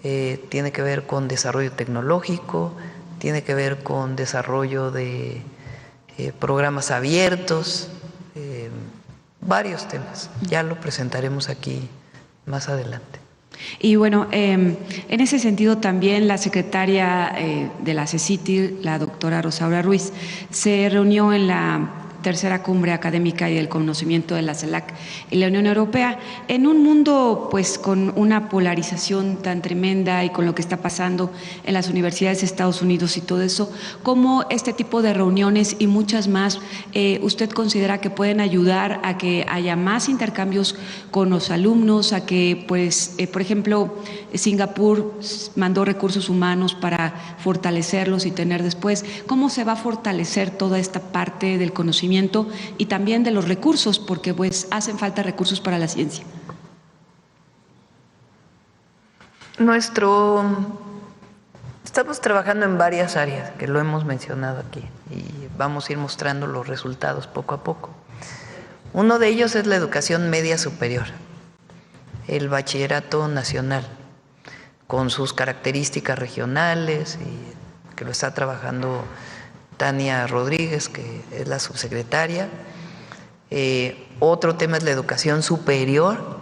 tiene que ver con desarrollo tecnológico, tiene que ver con desarrollo de programas abiertos, varios temas. Ya lo presentaremos aquí más adelante. Y bueno, en ese sentido también la secretaria de la CECITI, la doctora Rosaura Ruiz, se reunió en la tercera cumbre académica y del conocimiento de la CELAC y la Unión Europea, en un mundo pues con una polarización tan tremenda y con lo que está pasando en las universidades de Estados Unidos y todo eso, ¿cómo este tipo de reuniones y muchas más usted considera que pueden ayudar a que haya más intercambios con los alumnos, a que pues por ejemplo Singapur mandó recursos humanos para fortalecerlos y tener después, ¿cómo se va a fortalecer toda esta parte del conocimiento y también de los recursos, porque pues hacen falta recursos para la ciencia? Estamos trabajando en varias áreas que lo hemos mencionado aquí y vamos a ir mostrando los resultados poco a poco. Uno de ellos es la educación media superior, el bachillerato nacional, con sus características regionales, y que lo está trabajando Tania Rodríguez, que es la subsecretaria. Otro tema es la educación superior,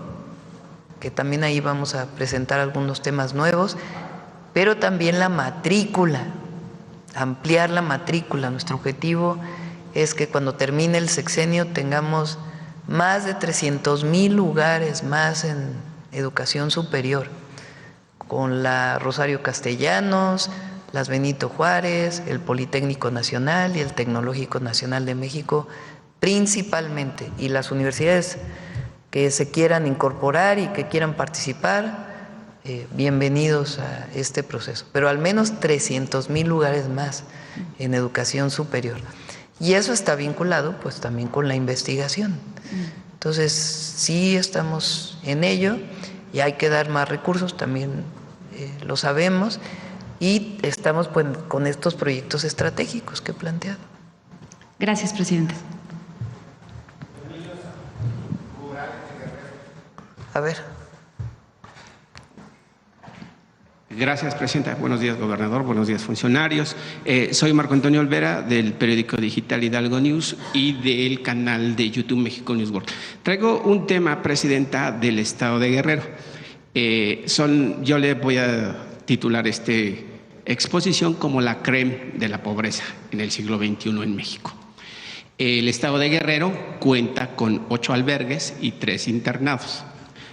que también ahí vamos a presentar algunos temas nuevos, pero también la matrícula, ampliar la matrícula. Nuestro objetivo es que cuando termine el sexenio tengamos más de 300,000 lugares más en educación superior, con la Rosario Castellanos, las Benito Juárez, el Politécnico Nacional y el Tecnológico Nacional de México principalmente, y las universidades que se quieran incorporar y que quieran participar, bienvenidos a este proceso, pero al menos 300,000 lugares más en educación superior. Y eso está vinculado pues también con la investigación. Entonces sí estamos en ello y hay que dar más recursos, también lo sabemos, y estamos pues con estos proyectos estratégicos que he planteado. Gracias, presidente. A ver. Gracias, presidenta. Buenos días, gobernador. Buenos días, funcionarios. Soy Marco Antonio Olvera, del periódico digital Hidalgo News y del canal de YouTube México News World. Traigo un tema, presidenta, del estado de Guerrero. Yo le voy a titular esta exposición como la creme de la pobreza en el siglo XXI en México. El estado de Guerrero cuenta con 8 albergues y 3 internados.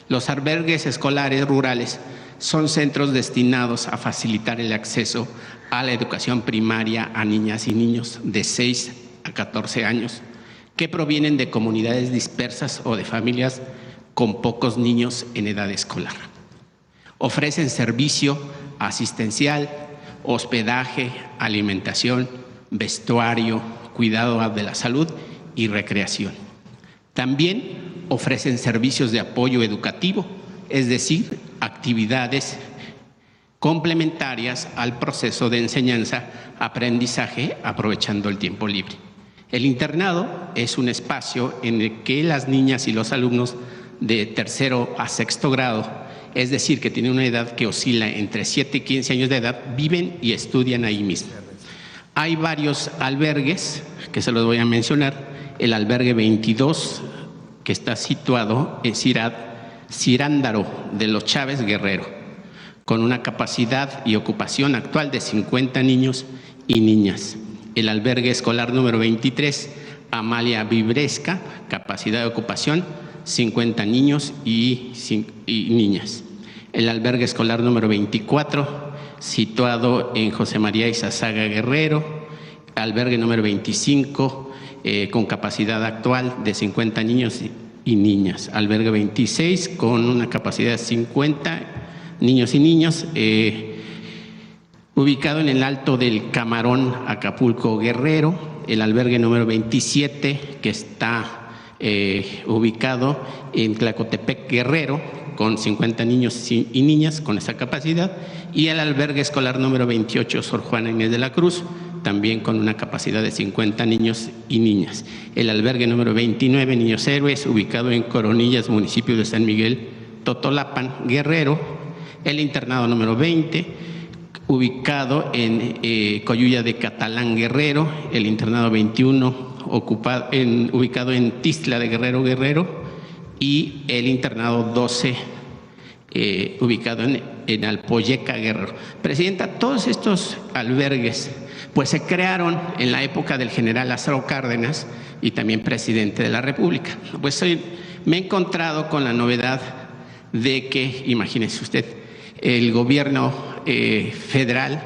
Los albergues escolares rurales son centros destinados a facilitar el acceso a la educación primaria a niñas y niños de 6 a 14 años que provienen de comunidades dispersas o de familias con pocos niños en edad escolar. Ofrecen servicio asistencial, hospedaje, alimentación, vestuario, cuidado de la salud y recreación. También ofrecen servicios de apoyo educativo, es decir, actividades complementarias al proceso de enseñanza-aprendizaje aprovechando el tiempo libre. El internado es un espacio en el que las niñas y los alumnos de 3º a 6º grado, es decir, que tienen una edad que oscila entre 7 y 15 años de edad, viven y estudian ahí mismo. Hay varios albergues que se los voy a mencionar. El albergue 22, que está situado en Cirándaro de los Chávez Guerrero, con una capacidad y ocupación actual de 50 niños y niñas. El albergue escolar número 23, Amalia Vibresca, capacidad de ocupación 50 niños y niñas. El albergue escolar número 24, situado en José María Izazaga Guerrero. Albergue número 25, con capacidad actual de 50 niños y niñas. Albergue 26 con una capacidad de 50 niños y niñas, ubicado en el Alto del Camarón, Acapulco, Guerrero. El albergue número 27, que está ubicado en Tlacotepec, Guerrero, con 50 niños y niñas con esa capacidad. Y el albergue escolar número 28, Sor Juana Inés de la Cruz, también con una capacidad de 50 niños y niñas. El albergue número 29, Niños Héroes, ubicado en Coronillas, municipio de San Miguel, Totolapan, Guerrero. El internado número 20, ubicado en Coyulla de Catalán, Guerrero. El internado 21, ubicado en Tistla de Guerrero, Guerrero. Y el internado 12, ubicado en Alpoyeca, Guerrero. Presidenta, todos estos albergues pues se crearon en la época del general Lázaro Cárdenas y también presidente de la República. Pues me he encontrado con la novedad de que, imagínese usted, el gobierno federal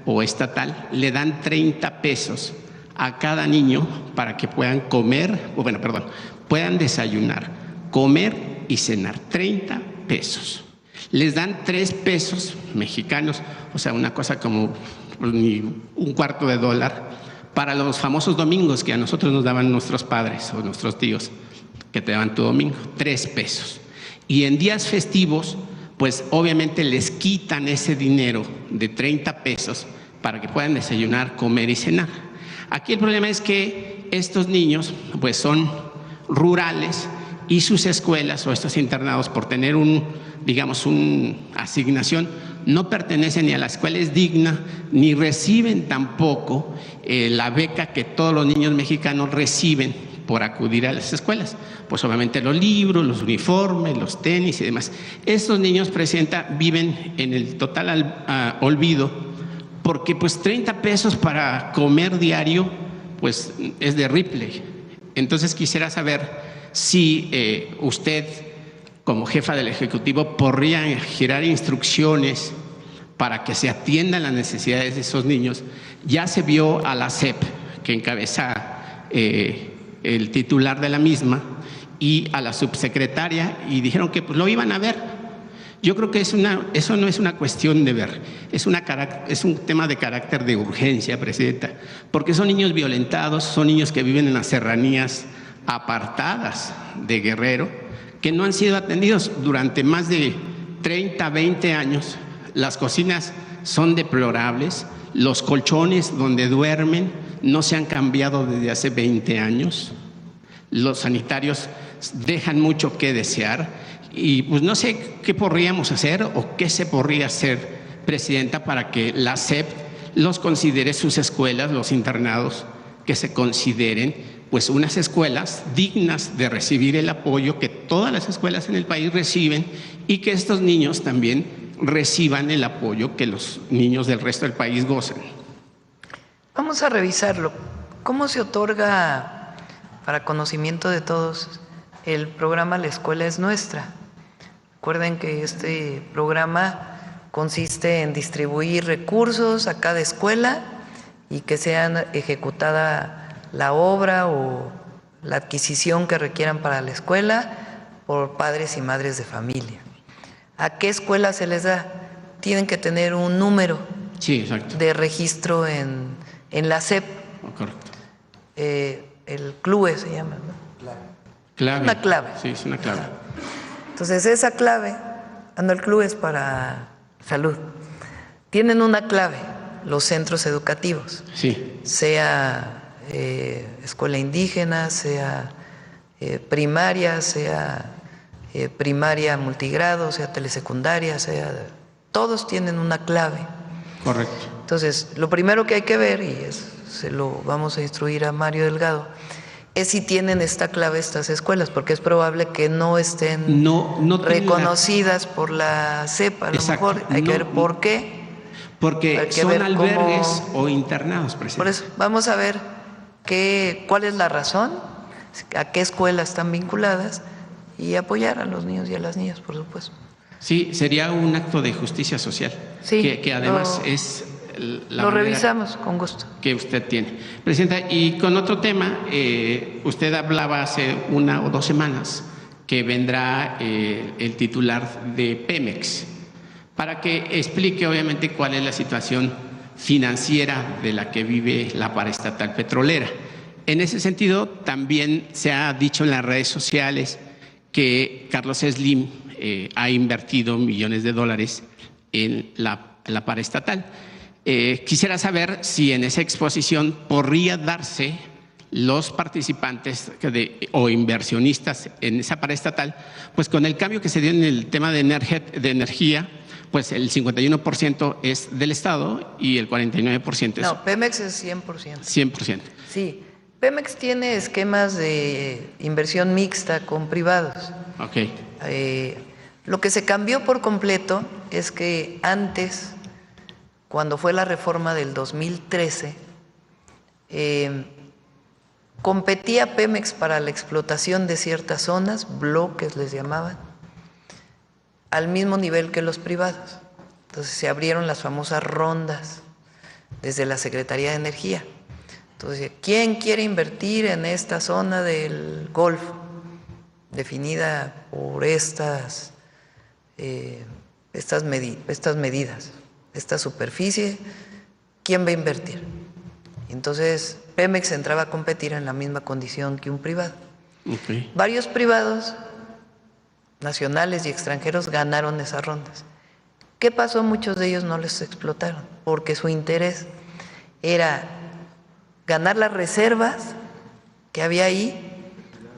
o estatal le dan 30 pesos a cada niño para que puedan puedan desayunar, comer y cenar. 30 pesos. Les dan 3 pesos mexicanos, o sea, una cosa como ni $0.25 para los famosos domingos que a nosotros nos daban nuestros padres o nuestros tíos, que te daban tu domingo, 3 pesos. Y en días festivos, pues obviamente les quitan ese dinero de 30 pesos para que puedan desayunar, comer y cenar. Aquí el problema es que estos niños pues son rurales y sus escuelas o estos internados, por tener una asignación, no pertenecen ni a la escuela es digna, ni reciben tampoco la beca que todos los niños mexicanos reciben por acudir a las escuelas. Pues obviamente los libros, los uniformes, los tenis y demás. Estos niños, Presidenta, viven en el total olvido porque pues 30 pesos para comer diario pues es de Ripley. Entonces quisiera saber si usted, como jefa del Ejecutivo, podría girar instrucciones para que se atiendan las necesidades de esos niños. Ya se vio a la SEP, que encabeza el titular de la misma, y a la subsecretaria, y dijeron que pues, lo iban a ver. Yo creo que eso no es una cuestión de ver, es un tema de carácter de urgencia, Presidenta, porque son niños violentados, son niños que viven en las serranías apartadas de Guerrero, que no han sido atendidos durante más de 30, 20 años. Las cocinas son deplorables, los colchones donde duermen no se han cambiado desde hace 20 años, los sanitarios dejan mucho que desear y pues no sé qué podríamos hacer o qué se podría hacer, Presidenta, para que la SEP los considere sus escuelas, los internados, que se consideren pues unas escuelas dignas de recibir el apoyo que todas las escuelas en el país reciben y que estos niños también reciban el apoyo que los niños del resto del país gozan. Vamos a revisarlo. ¿Cómo se otorga, para conocimiento de todos, el programa La Escuela es Nuestra? Recuerden que este programa consiste en distribuir recursos a cada escuela y que sea ejecutada la obra o la adquisición que requieran para la escuela por padres y madres de familia. ¿A qué escuela se les da? Tienen que tener un número de registro en la SEP. Correcto. El CLUE se llama, ¿no? Clave. Una clave. Sí, es una clave. Entonces esa clave, el CLUE es para salud. Tienen una clave los centros educativos. Sí. Sea escuela indígena, sea primaria, sea primaria multigrado, sea telesecundaria, todos tienen una clave. Correcto. Entonces, lo primero que hay que ver, y se lo vamos a instruir a Mario Delgado, es si tienen esta clave estas escuelas, porque es probable que no estén reconocidas por la SEP, a lo mejor hay que ver por qué. Porque son albergues o internados, Presidente. Por eso, vamos a ver cuál es la razón, a qué escuelas están vinculadas y apoyar a los niños y a las niñas, por supuesto. Sí, sería un acto de justicia social, sí, que además es lo revisamos con gusto. Que usted tiene. Presidenta, y con otro tema, usted hablaba hace 1 o 2 semanas que vendrá el titular de Pemex para que explique obviamente cuál es la situación financiera de la que vive la paraestatal petrolera. En ese sentido, también se ha dicho en las redes sociales que Carlos Slim ha invertido millones de dólares en la paraestatal. Quisiera saber si en esa exposición podría darse los participantes o inversionistas en esa paraestatal, pues con el cambio que se dio en el tema de energía, pues el 51% es del Estado y el 49% es... No, Pemex es 100%. 100%. Sí, Pemex tiene esquemas de inversión mixta con privados. Ok. Lo que se cambió por completo es que antes, cuando fue la reforma del 2013, competía Pemex para la explotación de ciertas zonas, bloques les llamaban, al mismo nivel que los privados. Entonces se abrieron las famosas rondas desde la Secretaría de Energía. Entonces, ¿quién quiere invertir en esta zona del Golfo, definida por estas medidas, esta superficie? ¿Quién va a invertir? Entonces, Pemex entraba a competir en la misma condición que un privado. Okay. Varios privados, nacionales y extranjeros, ganaron esas rondas. ¿Qué pasó? Muchos de ellos no les explotaron, porque su interés era ganar las reservas que había ahí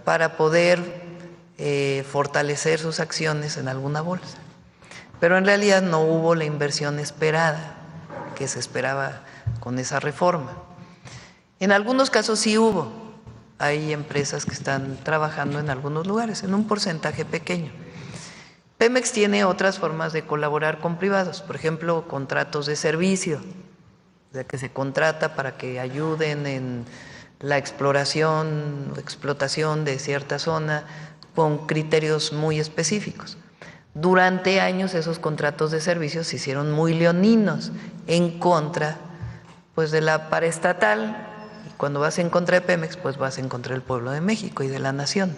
para poder fortalecer sus acciones en alguna bolsa. Pero en realidad no hubo la inversión esperada, que se esperaba con esa reforma. En algunos casos sí hubo, hay empresas que están trabajando en algunos lugares, en un porcentaje pequeño. Pemex tiene otras formas de colaborar con privados, por ejemplo, contratos de servicio, o sea, que se contrata para que ayuden en la exploración o explotación de cierta zona con criterios muy específicos. Durante años esos contratos de servicios se hicieron muy leoninos en contra pues de la paraestatal, y cuando vas en contra de Pemex pues vas en contra del pueblo de México y de la nación.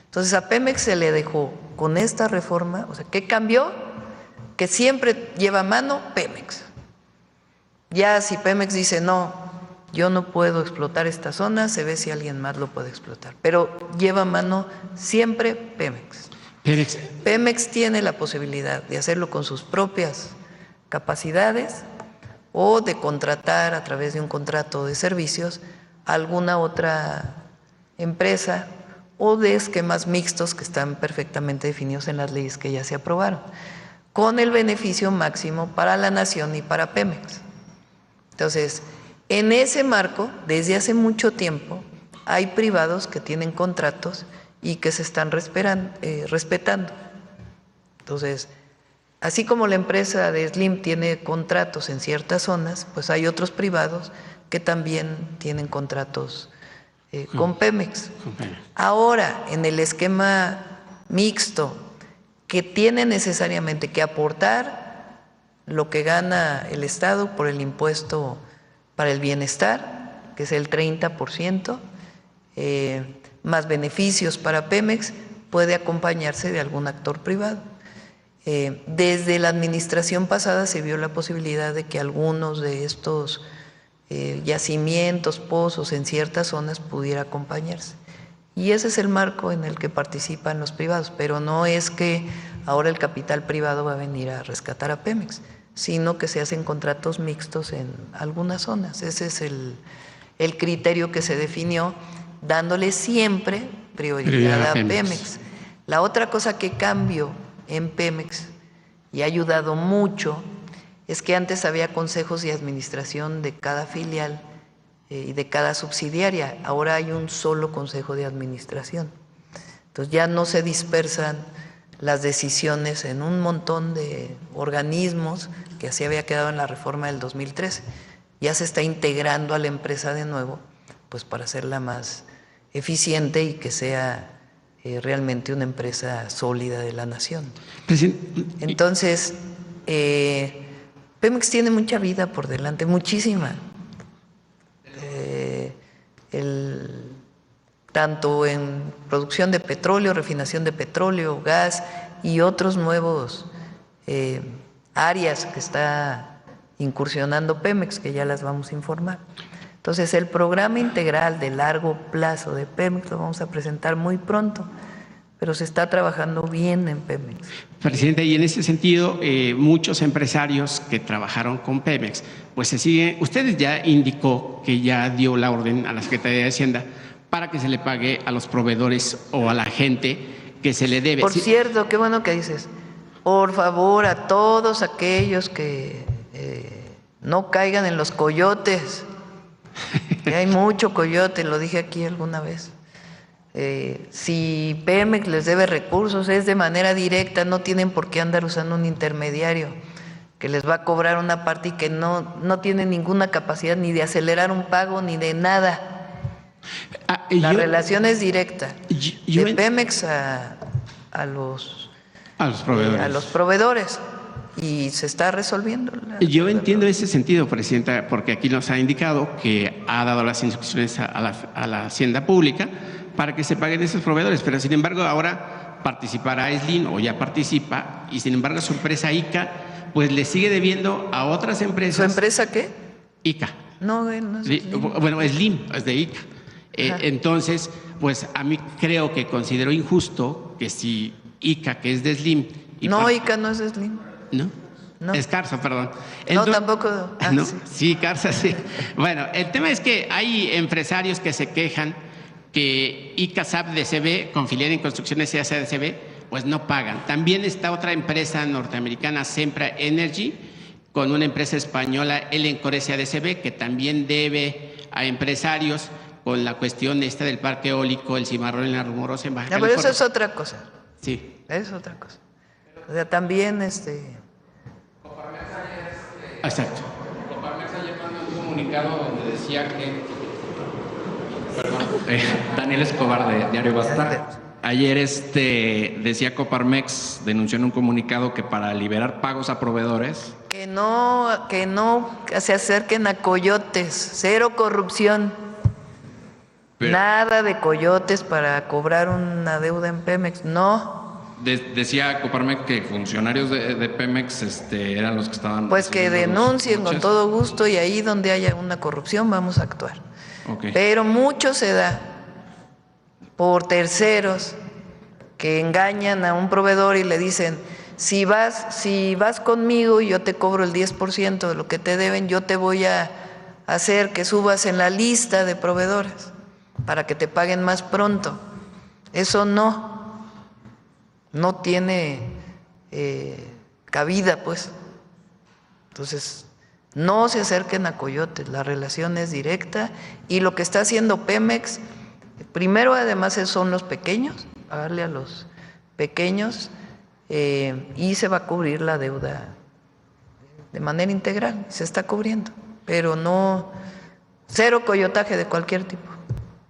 Entonces a Pemex se le dejó con esta reforma, o sea, ¿qué cambió? Que siempre lleva mano Pemex. Ya si Pemex dice no, yo no puedo explotar esta zona, se ve si alguien más lo puede explotar, pero lleva mano siempre Pemex. Pemex tiene la posibilidad de hacerlo con sus propias capacidades o de contratar a través de un contrato de servicios a alguna otra empresa o de esquemas mixtos que están perfectamente definidos en las leyes que ya se aprobaron, con el beneficio máximo para la nación y para Pemex. Entonces, en ese marco, desde hace mucho tiempo, hay privados que tienen contratos y que se están respetando. Entonces, así como la empresa de Slim tiene contratos en ciertas zonas, pues hay otros privados que también tienen contratos con Pemex. Ahora, en el esquema mixto, que tiene necesariamente que aportar lo que gana el Estado por el impuesto para el bienestar, que es el 30%, más beneficios para Pemex, puede acompañarse de algún actor privado. Desde la administración pasada se vio la posibilidad de que algunos de estos yacimientos, pozos en ciertas zonas pudiera acompañarse. Y ese es el marco en el que participan los privados, pero no es que ahora el capital privado va a venir a rescatar a Pemex, sino que se hacen contratos mixtos en algunas zonas. Ese es el criterio que se definió, dándole siempre prioridad a Pemex. La otra cosa que cambió en Pemex y ha ayudado mucho es que antes había consejos de administración de cada filial y de cada subsidiaria. Ahora hay un solo consejo de administración. Entonces ya no se dispersan las decisiones en un montón de organismos que así había quedado en la reforma del 2013. Ya se está integrando a la empresa de nuevo, pues para hacerla más eficiente y que sea realmente una empresa sólida de la nación. Entonces, Pemex tiene mucha vida por delante, muchísima. Tanto en producción de petróleo, refinación de petróleo, gas y otros nuevos áreas que está incursionando Pemex, que ya las vamos a informar. Entonces, el programa integral de largo plazo de Pemex lo vamos a presentar muy pronto, pero se está trabajando bien en Pemex. Presidente, y en ese sentido, muchos empresarios que trabajaron con Pemex, pues se siguen, usted ya indicó que ya dio la orden a la Secretaría de Hacienda para que se le pague a los proveedores o a la gente que se le debe. Por cierto, qué bueno que dices, por favor, a todos aquellos que no caigan en los coyotes, que hay mucho coyote, lo dije aquí alguna vez. Si Pemex les debe recursos es de manera directa, no tienen por qué andar usando un intermediario que les va a cobrar una parte y que no tiene ninguna capacidad ni de acelerar un pago ni de nada. La relación es directa de Pemex a los proveedores y se está resolviendo. Yo entiendo ese sentido, Presidenta, porque aquí nos ha indicado que ha dado las instrucciones a la Hacienda Pública para que se paguen esos proveedores, pero sin embargo ahora participará Slim o ya participa y sin embargo su empresa ICA pues le sigue debiendo a otras empresas. ¿Su empresa qué? ICA. No es Slim. Bueno, Slim es de ICA. Entonces, pues a mí considero injusto que si ICA, que es de Slim. ICA no es de Slim. ¿No? Es Carso, perdón. Entonces, no, tampoco. ¿no? Sí, Carso, sí. Bueno, el tema es que hay empresarios que se quejan que ICA SAP-DCB, con filial en Construcciones SAP-DCB, pues no pagan. También está otra empresa norteamericana, Sempra Energy, con una empresa española, Elencore SADCB, que también debe a empresarios con la cuestión esta del parque eólico, el cimarrón en la Rumorosa en Baja No, California. pero eso es otra cosa. Sí. Es otra cosa. O sea, también Exacto. Coparmex ayer mandó un comunicado donde decía que... Perdón, Daniel Escobar de Diario Basta. Ayer decía Coparmex, denunció en un comunicado que para liberar pagos a proveedores... Que no se acerquen a coyotes, cero corrupción. Nada de coyotes para cobrar una deuda en Pemex, no. Decía Coparmex que funcionarios de Pemex eran los que estaban... Pues que denuncien con todo gusto y ahí donde haya una corrupción vamos a actuar. Okay. Pero mucho se da por terceros que engañan a un proveedor y le dicen, si vas conmigo y yo te cobro el 10% de lo que te deben, yo te voy a hacer que subas en la lista de proveedores para que te paguen más pronto. Eso no tiene cabida, pues. Entonces, no se acerquen a coyotes, la relación es directa y lo que está haciendo Pemex, primero además son los pequeños, pagarle a los pequeños y se va a cubrir la deuda de manera integral, se está cubriendo, pero no, cero coyotaje de cualquier tipo.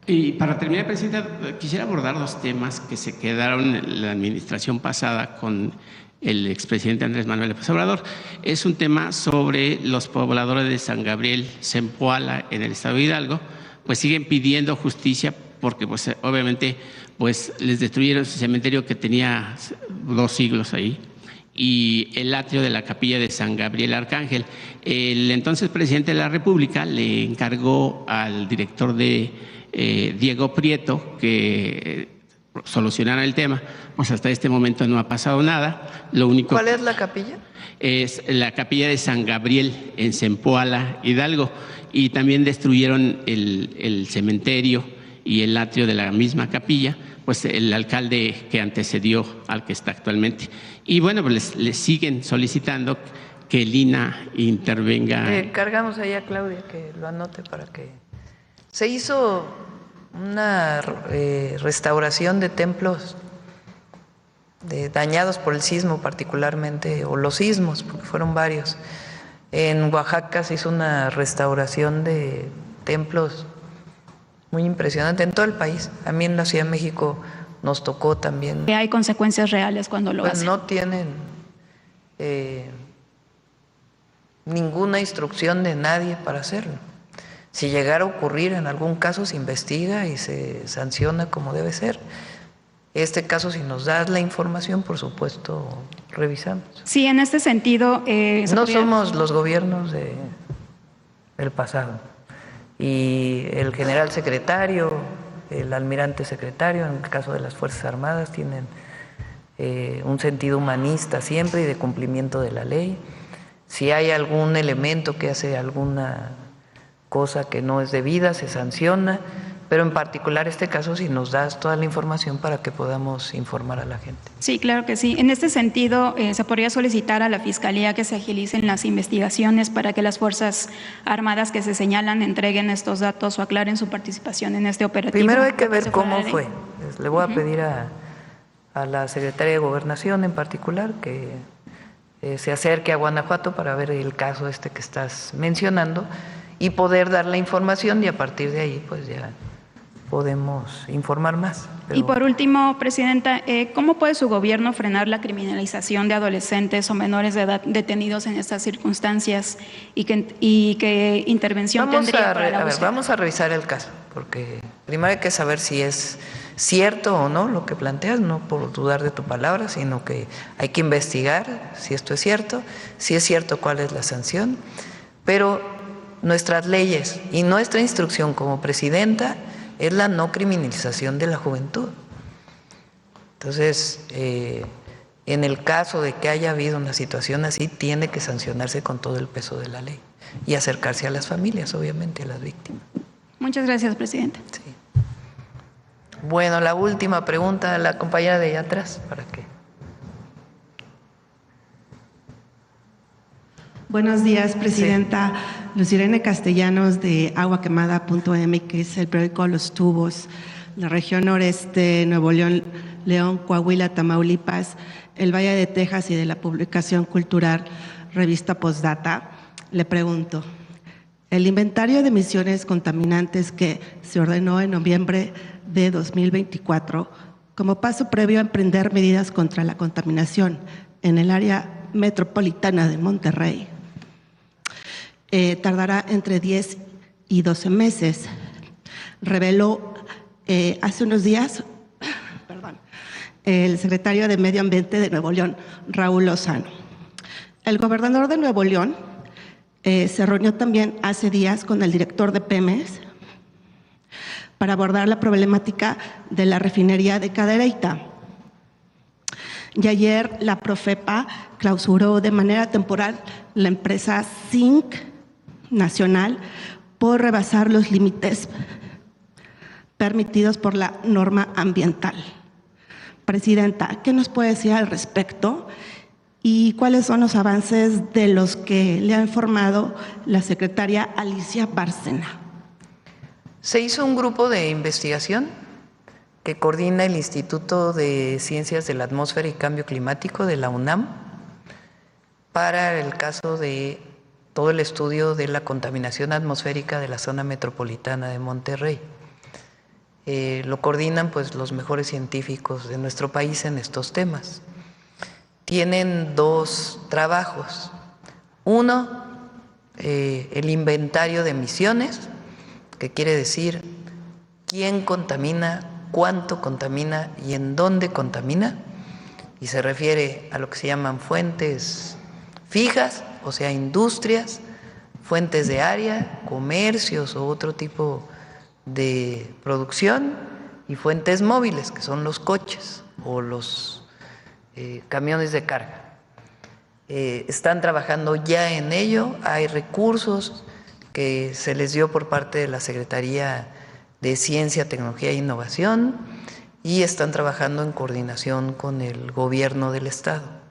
Y para terminar, Presidenta, quisiera abordar dos temas que se quedaron en la administración pasada con el expresidente Andrés Manuel López Obrador. Es un tema sobre los pobladores de San Gabriel, Zempoala, en el estado de Hidalgo, pues siguen pidiendo justicia porque pues obviamente pues les destruyeron su cementerio que tenía 2 siglos ahí y el atrio de la capilla de San Gabriel Arcángel. El entonces presidente de la República le encargó al director de Diego Prieto que solucionara el tema. Pues hasta este momento no ha pasado nada. Lo único ¿Cuál es la capilla? Es la capilla de San Gabriel en Zempoala, Hidalgo, y también destruyeron el cementerio y el atrio de la misma capilla, pues el alcalde que antecedió al que está actualmente. Y bueno, pues les siguen solicitando que el INAH intervenga. Cargamos ahí a Claudia que lo anote para que... Se hizo una restauración de templos dañados por el sismo particularmente, o los sismos, porque fueron varios. En Oaxaca se hizo una restauración de templos muy impresionante en todo el país. A mí en la Ciudad de México nos tocó también. Hay consecuencias reales cuando lo hacen. No tienen ninguna instrucción de nadie para hacerlo. Si llegara a ocurrir en algún caso se investiga y se sanciona como debe ser. Este caso, si nos das la información, por supuesto, revisamos. Sí, en este sentido... no somos los gobiernos del pasado. Y el general secretario, el almirante secretario, en el caso de las Fuerzas Armadas, tienen un sentido humanista siempre y de cumplimiento de la ley. Si hay algún elemento que hace alguna cosa que no es debida, se sanciona, pero en particular este caso si nos das toda la información para que podamos informar a la gente. Sí, claro que sí. En este sentido, se podría solicitar a la Fiscalía que se agilicen las investigaciones para que las Fuerzas Armadas que se señalan entreguen estos datos o aclaren su participación en este operativo. Primero hay que ver cómo fue. Le voy a pedir a la Secretaría de Gobernación en particular que se acerque a Guanajuato para ver el caso que estás mencionando y poder dar la información y a partir de ahí pues ya podemos informar más. Y por último, Presidenta, ¿cómo puede su gobierno frenar la criminalización de adolescentes o menores de edad detenidos en estas circunstancias y qué intervención tendría para la búsqueda? Vamos a revisar el caso, porque primero hay que saber si es cierto o no lo que planteas, no por dudar de tu palabra, sino que hay que investigar si esto es cierto cuál es la sanción, pero nuestras leyes y nuestra instrucción como presidenta es la no criminalización de la juventud. Entonces, en el caso de que haya habido una situación así, tiene que sancionarse con todo el peso de la ley y acercarse a las familias, obviamente, a las víctimas. Muchas gracias, Presidenta. Sí. Bueno, la última pregunta a la compañera de allá atrás, ¿para qué? Buenos días, Presidenta. Sí. Lucirene Castellanos de aguaquemada.mx, el periódico Los Tubos, la región noreste, Nuevo León, León, Coahuila, Tamaulipas, el Valle de Texas y de la publicación cultural Revista Postdata. Le pregunto, el inventario de emisiones contaminantes que se ordenó en noviembre de 2024 como paso previo a emprender medidas contra la contaminación en el área metropolitana de Monterrey tardará entre 10 y 12 meses. Reveló hace unos días el secretario de Medio Ambiente de Nuevo León, Raúl Lozano. El gobernador de Nuevo León se reunió también hace días con el director de Pemex para abordar la problemática de la refinería de Cadereyta. Y ayer la Profepa clausuró de manera temporal la empresa Zinc Nacional por rebasar los límites permitidos por la norma ambiental. Presidenta, ¿qué nos puede decir al respecto? ¿Y cuáles son los avances de los que le ha informado la secretaria Alicia Bárcena? Se hizo un grupo de investigación que coordina el Instituto de Ciencias de la Atmósfera y Cambio Climático de la UNAM para el caso de todo el estudio de la contaminación atmosférica de la zona metropolitana de Monterrey. Lo coordinan pues los mejores científicos de nuestro país en estos temas. Tienen dos trabajos. Uno, el inventario de emisiones, que quiere decir quién contamina, cuánto contamina y en dónde contamina, y se refiere a lo que se llaman fuentes fijas, o sea, industrias, fuentes de área, comercios o otro tipo de producción, y fuentes móviles, que son los coches o los camiones de carga. Están trabajando ya en ello, hay recursos que se les dio por parte de la Secretaría de Ciencia, Tecnología e Innovación y están trabajando en coordinación con el gobierno del estado.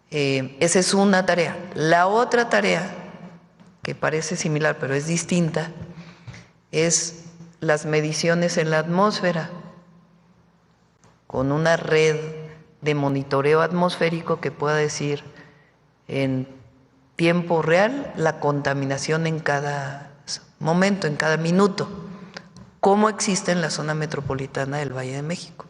Esa es una tarea. La otra tarea, que parece similar pero es distinta, es las mediciones en la atmósfera, con una red de monitoreo atmosférico que pueda decir en tiempo real la contaminación en cada momento, en cada minuto, cómo existe en la zona metropolitana del Valle de México.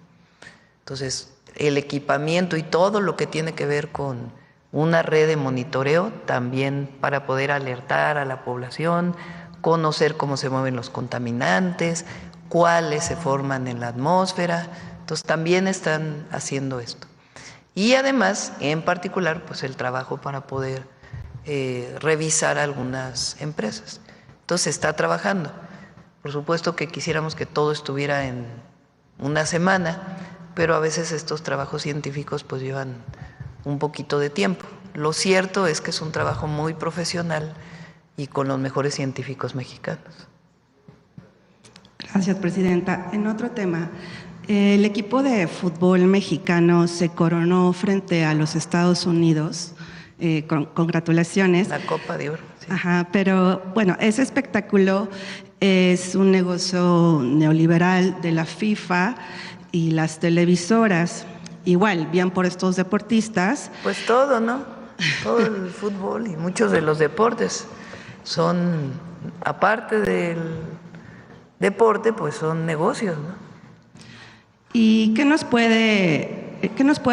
Entonces, el equipamiento y todo lo que tiene que ver con una red de monitoreo también para poder alertar a la población, conocer cómo se mueven los contaminantes, cuáles se forman en la atmósfera. Entonces también están haciendo esto. Y además, en particular, pues el trabajo para poder revisar algunas empresas. Entonces se está trabajando. Por supuesto que quisiéramos que todo estuviera en una semana, pero a veces estos trabajos científicos pues llevan un poquito de tiempo. Lo cierto es que es un trabajo muy profesional y con los mejores científicos mexicanos. Gracias, Presidenta. En otro tema, el equipo de fútbol mexicano se coronó frente a los Estados Unidos. Congratulaciones. La Copa de Oro. Sí. Ajá, pero bueno, ese espectáculo es un negocio neoliberal de la FIFA y las televisoras. Igual, bien por estos deportistas. Pues todo, ¿no? Todo el fútbol y muchos de los deportes son, aparte del deporte, pues son negocios, ¿no? ¿Y qué nos puede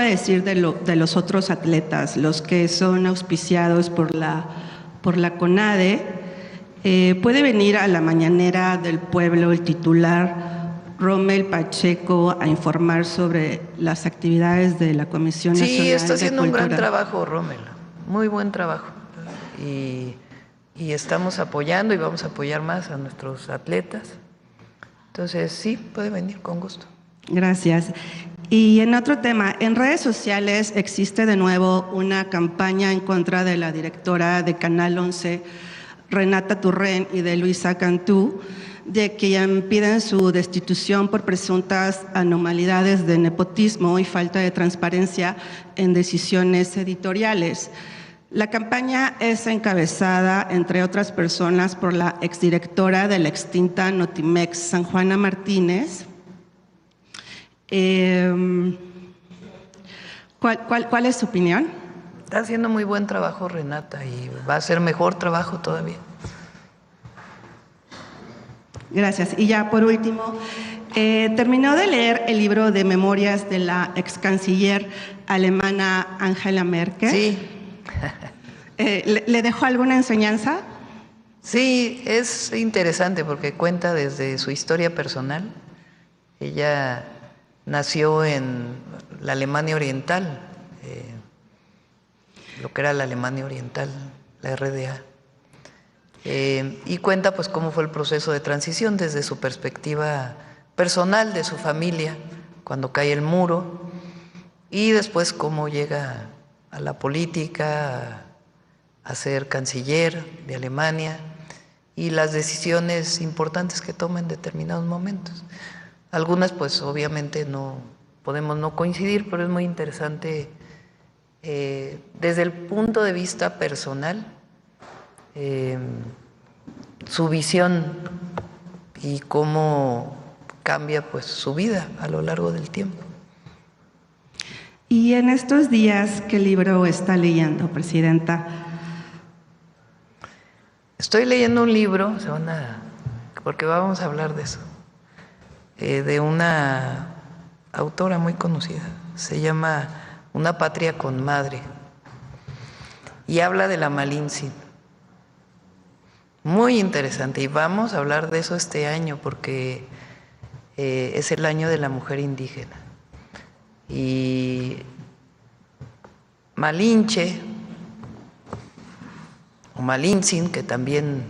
decir de los otros atletas, los que son auspiciados por la CONADE? ¿Puede venir a la mañanera del pueblo el titular Rommel Pacheco a informar sobre las actividades de la Comisión Nacional de Cultura? Sí, está haciendo un gran trabajo, Rommel, muy buen trabajo. Y estamos apoyando y vamos a apoyar más a nuestros atletas. Entonces, sí, puede venir con gusto. Gracias. Y en otro tema, en redes sociales existe de nuevo una campaña en contra de la directora de Canal 11, Renata Turren, y de Luisa Cantú, de que piden su destitución por presuntas anormalidades de nepotismo y falta de transparencia en decisiones editoriales. La campaña es encabezada, entre otras personas, por la exdirectora de la extinta Notimex, San Juana Martínez. ¿Cuál es su opinión? Está haciendo muy buen trabajo Renata y va a hacer mejor trabajo todavía. Gracias. Y ya por último, terminó de leer el libro de memorias de la ex canciller alemana Angela Merkel. Sí. ¿Le dejó alguna enseñanza? Sí, es interesante porque cuenta desde su historia personal. Ella nació en la Alemania Oriental, lo que era la Alemania Oriental, la RDA. Y cuenta pues cómo fue el proceso de transición desde su perspectiva personal, de su familia, cuando cae el muro, y después cómo llega a la política, a ser canciller de Alemania, y las decisiones importantes que toma en determinados momentos. Algunas pues obviamente no podemos no coincidir, pero es muy interesante desde el punto de vista personal, su visión y cómo cambia pues su vida a lo largo del tiempo. Y en estos días, ¿qué libro está leyendo, Presidenta? Estoy leyendo un libro, porque vamos a hablar de eso, de una autora muy conocida, se llama Una patria con madre, y habla de la Malintzin. Muy interesante, y vamos a hablar de eso este año porque es el año de la mujer indígena. Y Malinche, o Malintzin, que también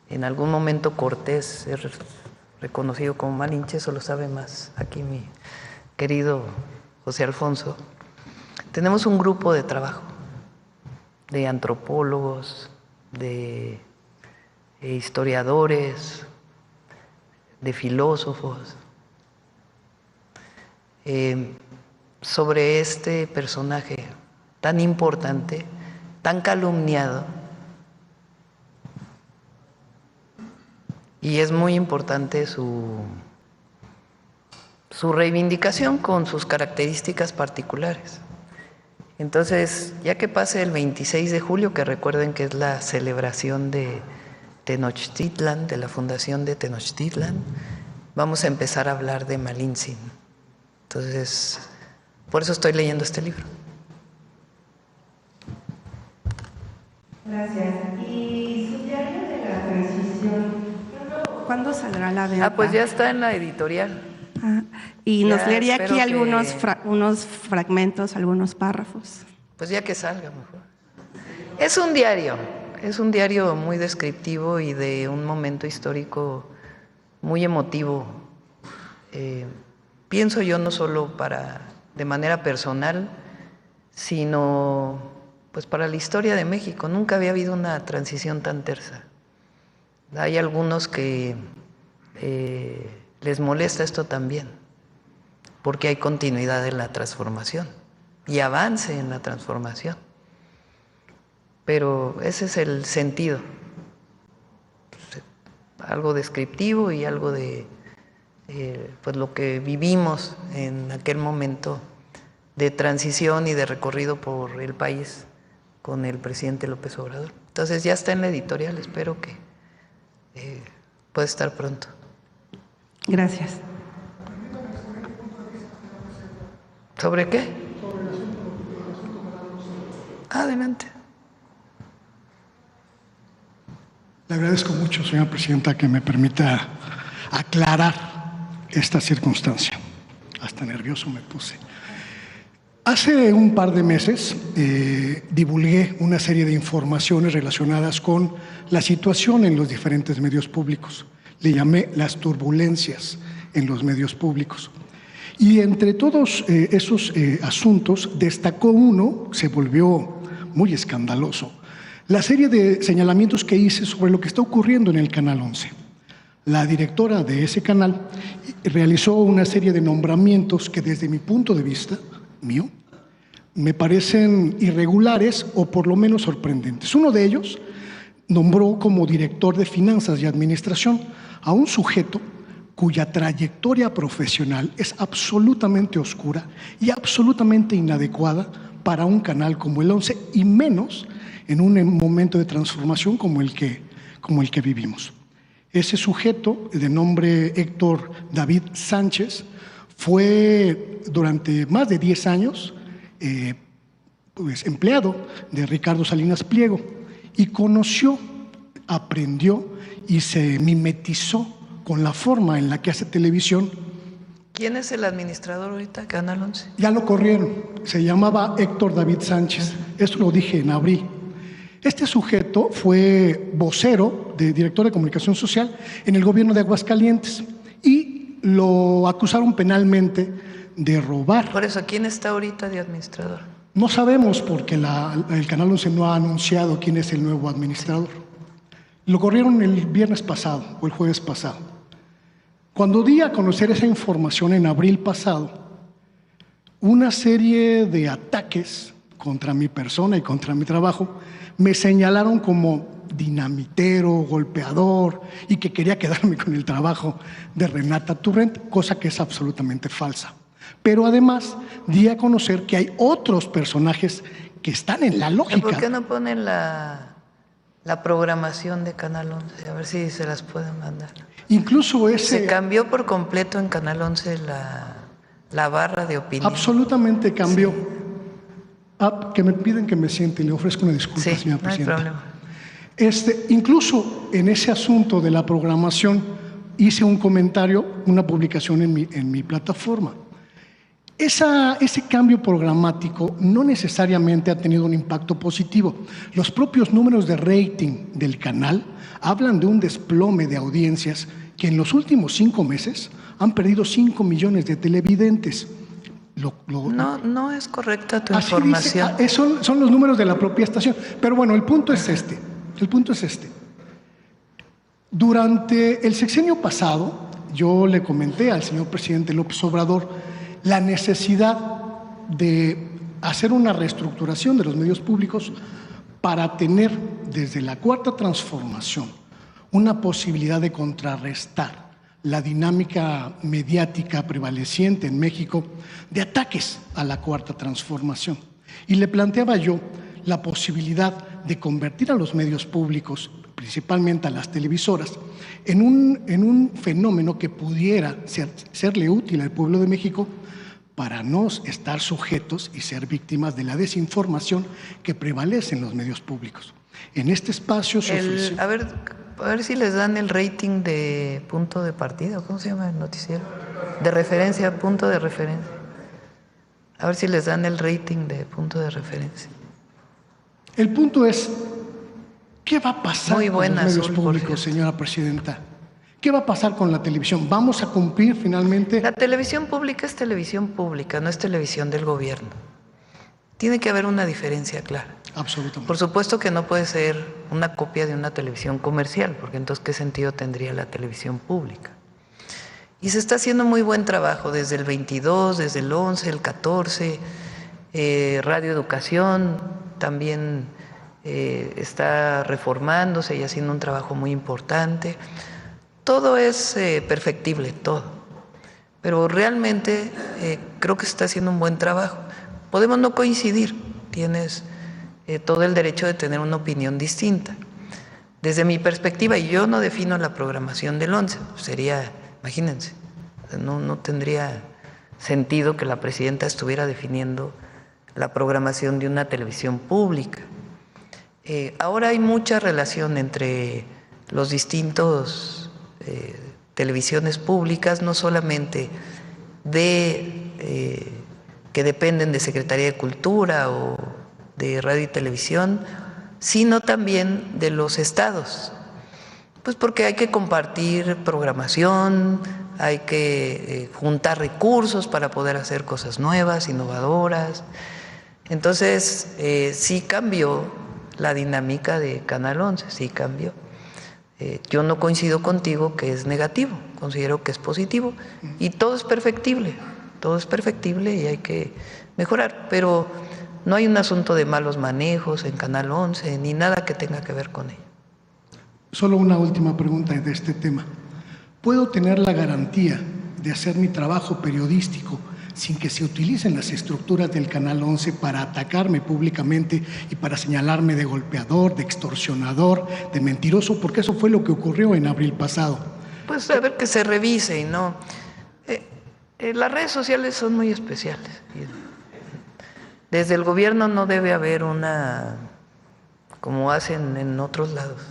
en algún momento Cortés es reconocido como Malinche, eso lo sabe más aquí mi querido José Alfonso. Tenemos un grupo de trabajo de antropólogos, de historiadores, de filósofos, sobre este personaje tan importante, tan calumniado, y es muy importante su reivindicación con sus características particulares. Entonces, ya que pase el 26 de julio, que recuerden que es la celebración de Tenochtitlan, de la fundación de Tenochtitlan, vamos a empezar a hablar de Malintzin. Entonces, por eso estoy leyendo este libro. Gracias. ¿Y su diario de la transición, cuándo saldrá a la venta? Pues ya está en la editorial. Y nos Ya, leería aquí espero unos fragmentos, algunos párrafos. Pues ya que salga mejor. Es un diario muy descriptivo y de un momento histórico muy emotivo. Pienso yo no solo de manera personal, sino pues para la historia de México. Nunca había habido una transición tan tersa. Hay algunos que les molesta esto también, porque hay continuidad en la transformación y avance en la transformación. Pero ese es el sentido, algo descriptivo y algo de pues lo que vivimos en aquel momento de transición y de recorrido por el país con el presidente López Obrador. Entonces ya está en la editorial, espero que pueda estar pronto. Gracias. ¿Sobre qué? Adelante. Le agradezco mucho, señora presidenta, que me permita aclarar esta circunstancia. Hasta nervioso me puse. Hace un par de meses divulgué una serie de informaciones relacionadas con la situación en los diferentes medios públicos. Le llamé las turbulencias en los medios públicos. Y entre todos esos asuntos destacó uno, se volvió muy escandaloso, la serie de señalamientos que hice sobre lo que está ocurriendo en el Canal 11. La directora de ese canal realizó una serie de nombramientos que desde mi punto de vista, mío, me parecen irregulares o por lo menos sorprendentes. Uno de ellos nombró como director de Finanzas y Administración a un sujeto cuya trayectoria profesional es absolutamente oscura y absolutamente inadecuada para un canal como el 11 y menos en un momento de transformación como el que vivimos. Ese sujeto, de nombre Héctor David Sánchez, fue durante más de 10 años empleado de Ricardo Salinas Pliego y conoció, aprendió y se mimetizó con la forma en la que hace televisión. ¿Quién es el administrador ahorita, Canal 11? Ya lo corrieron, se llamaba Héctor David Sánchez, esto lo dije en abril. Este sujeto fue vocero de director de comunicación social en el gobierno de Aguascalientes y lo acusaron penalmente de robar. Por eso, ¿quién está ahorita de administrador? No sabemos porque el Canal 11 no ha anunciado quién es el nuevo administrador. Lo corrieron el viernes pasado o el jueves pasado. Cuando di a conocer esa información en abril pasado, una serie de ataques contra mi persona y contra mi trabajo me señalaron como dinamitero, golpeador y que quería quedarme con el trabajo de Renata Turrent, cosa que es absolutamente falsa. Pero además di a conocer que hay otros personajes que están en la lógica. ¿Por qué no ponen la programación de Canal 11? A ver si se las pueden mandar. Incluso se cambió por completo en Canal 11 la barra de opinión. Absolutamente cambió. Sí. Que me piden que me siente y le ofrezco una disculpa, sí, señora presidenta. No hay problema. Incluso en ese asunto de la programación hice un comentario, una publicación en mi plataforma. Ese cambio programático no necesariamente ha tenido un impacto positivo. Los propios números de rating del canal hablan de un desplome de audiencias que en los últimos 5 meses han perdido 5 millones de televidentes. No es correcta tu información. Dice, son los números de la propia estación. Pero bueno, el punto es este. Durante el sexenio pasado, yo le comenté al señor presidente López Obrador la necesidad de hacer una reestructuración de los medios públicos para tener desde la Cuarta Transformación una posibilidad de contrarrestar la dinámica mediática prevaleciente en México de ataques a la Cuarta Transformación. Y le planteaba yo la posibilidad de convertir a los medios públicos, principalmente a las televisoras, en un fenómeno que pudiera serle útil al pueblo de México para no estar sujetos y ser víctimas de la desinformación que prevalece en los medios públicos. En este espacio a ver si les dan el rating de punto de partida, ¿cómo se llama el noticiero? De referencia, punto de referencia. A ver si les dan el rating de punto de referencia. El punto es, ¿qué va a pasar con los medios públicos, señora presidenta? ¿Qué va a pasar con la televisión? ¿Vamos a cumplir finalmente? La televisión pública es televisión pública, no es televisión del gobierno. Tiene que haber una diferencia clara. Absolutamente. Por supuesto que no puede ser una copia de una televisión comercial, porque entonces ¿qué sentido tendría la televisión pública? Y se está haciendo muy buen trabajo desde el 22, desde el 11, el 14, Radio Educación también está reformándose y haciendo un trabajo muy importante. Todo es perfectible, todo. Pero realmente creo que se está haciendo un buen trabajo. Podemos no coincidir, tienes todo el derecho de tener una opinión distinta. Desde mi perspectiva, y yo no defino la programación del 11, sería, imagínense, no tendría sentido que la presidenta estuviera definiendo la programación de una televisión pública. Ahora hay mucha relación entre los distintos televisiones públicas, no solamente que dependen de Secretaría de Cultura o de Radio y Televisión, sino también de los estados. Pues porque hay que compartir programación, hay que juntar recursos para poder hacer cosas nuevas, innovadoras. Entonces, sí cambió la dinámica de Canal 11, sí cambió. Yo no coincido contigo que es negativo, considero que es positivo y todo es perfectible y hay que mejorar, pero No hay un asunto de malos manejos en Canal 11, ni nada que tenga que ver con ello. Solo una última pregunta de este tema. ¿Puedo tener la garantía de hacer mi trabajo periodístico sin que se utilicen las estructuras del Canal 11 para atacarme públicamente y para señalarme de golpeador, de extorsionador, de mentiroso? Porque eso fue lo que ocurrió en abril pasado. Pues a ver que se revise y no... las redes sociales son muy especiales. Desde el gobierno no debe haber una, como hacen en otros lados,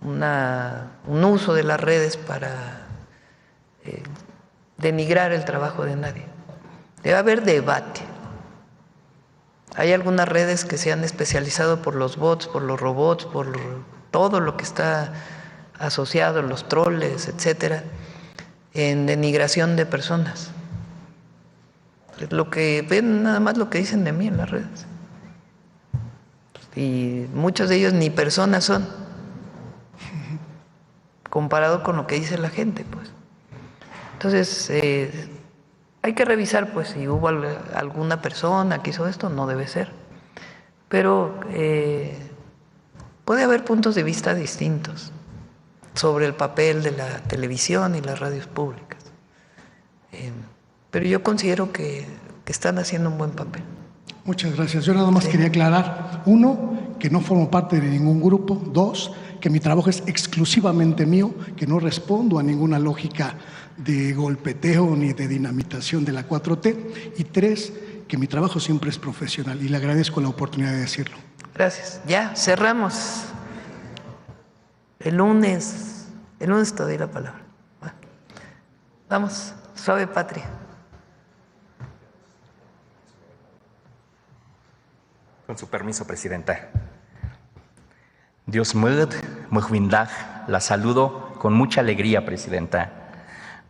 un uso de las redes para denigrar el trabajo de nadie. Debe haber debate. Hay algunas redes que se han especializado por los bots, por los robots, por todo lo que está asociado, los troles, etcétera, en denigración de personas. Lo que ven, nada más lo que dicen de mí en las redes. Y muchos de ellos ni personas son, comparado con lo que dice la gente, pues. Entonces, hay que revisar, pues, si hubo alguna persona que hizo esto, no debe ser. Pero puede haber puntos de vista distintos sobre el papel de la televisión y las radios públicas. Pero yo considero que están haciendo un buen papel. Muchas gracias. Yo nada más quería aclarar, uno, que no formo parte de ningún grupo; dos, que mi trabajo es exclusivamente mío, que no respondo a ninguna lógica de golpeteo ni de dinamitación de la 4T; y tres, que mi trabajo siempre es profesional, y le agradezco la oportunidad de decirlo. Gracias. Ya, cerramos. El lunes te doy la palabra. Bueno, vamos, suave patria. Con su permiso, Presidenta. Dios mud, mujvindag, la saludo con mucha alegría, Presidenta.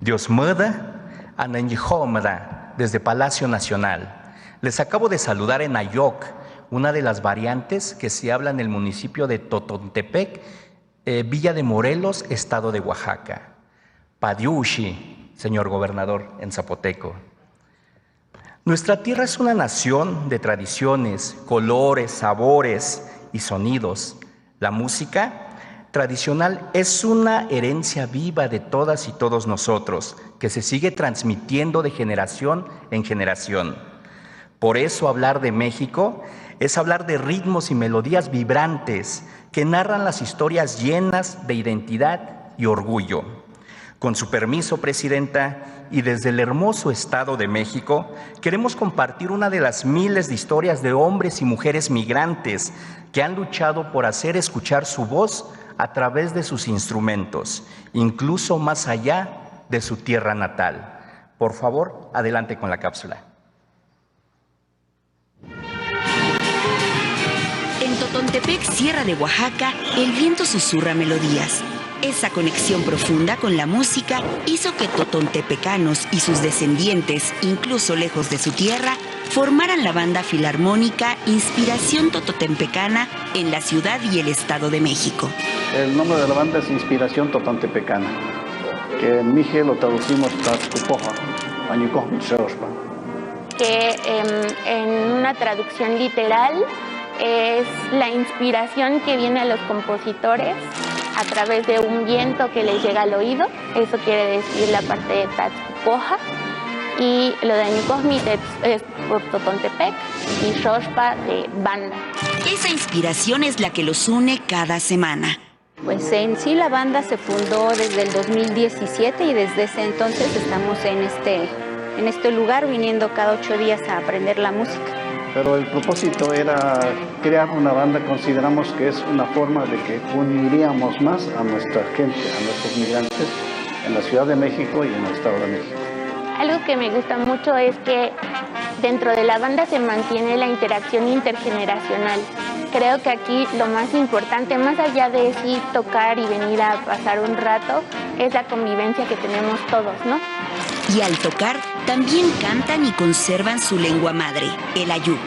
Dios mud, ananyjomda, desde Palacio Nacional. Les acabo de saludar en Ayoc, una de las variantes que se habla en el municipio de Totontepec, Villa de Morelos, estado de Oaxaca. Padiushi, señor gobernador, en zapoteco. Nuestra tierra es una nación de tradiciones, colores, sabores y sonidos. La música tradicional es una herencia viva de todas y todos nosotros, que se sigue transmitiendo de generación en generación. Por eso hablar de México es hablar de ritmos y melodías vibrantes que narran las historias llenas de identidad y orgullo. Con su permiso, Presidenta, y desde el hermoso Estado de México, queremos compartir una de las miles de historias de hombres y mujeres migrantes que han luchado por hacer escuchar su voz a través de sus instrumentos, incluso más allá de su tierra natal. Por favor, adelante con la cápsula. En Totontepec, Sierra de Oaxaca, el viento susurra melodías. Esa conexión profunda con la música hizo que totontepecanos y sus descendientes, incluso lejos de su tierra, formaran la banda filarmónica Inspiración Tototepecana en la ciudad y el Estado de México. El nombre de la banda es Inspiración Totontepecana, que en mije lo traducimos Tatzcupoja, que en una traducción literal es la inspiración que viene a los compositores a través de un viento que les llega al oído. Eso quiere decir la parte de Tatzcupoja. Y lo de Añucosmit es por Totontepec y Xochpa de banda. Esa inspiración es la que los une cada semana. Pues en sí la banda se fundó desde el 2017 y desde ese entonces estamos en este lugar viniendo cada 8 días a aprender la música. Pero el propósito era crear una banda. Consideramos que es una forma de que uniríamos más a nuestra gente, a nuestros migrantes en la Ciudad de México y en el Estado de México. Algo que me gusta mucho es que dentro de la banda se mantiene la interacción intergeneracional. Creo que aquí lo más importante, más allá de sí tocar y venir a pasar un rato, es la convivencia que tenemos todos, ¿no? Y al tocar, también cantan y conservan su lengua madre, el ayuk.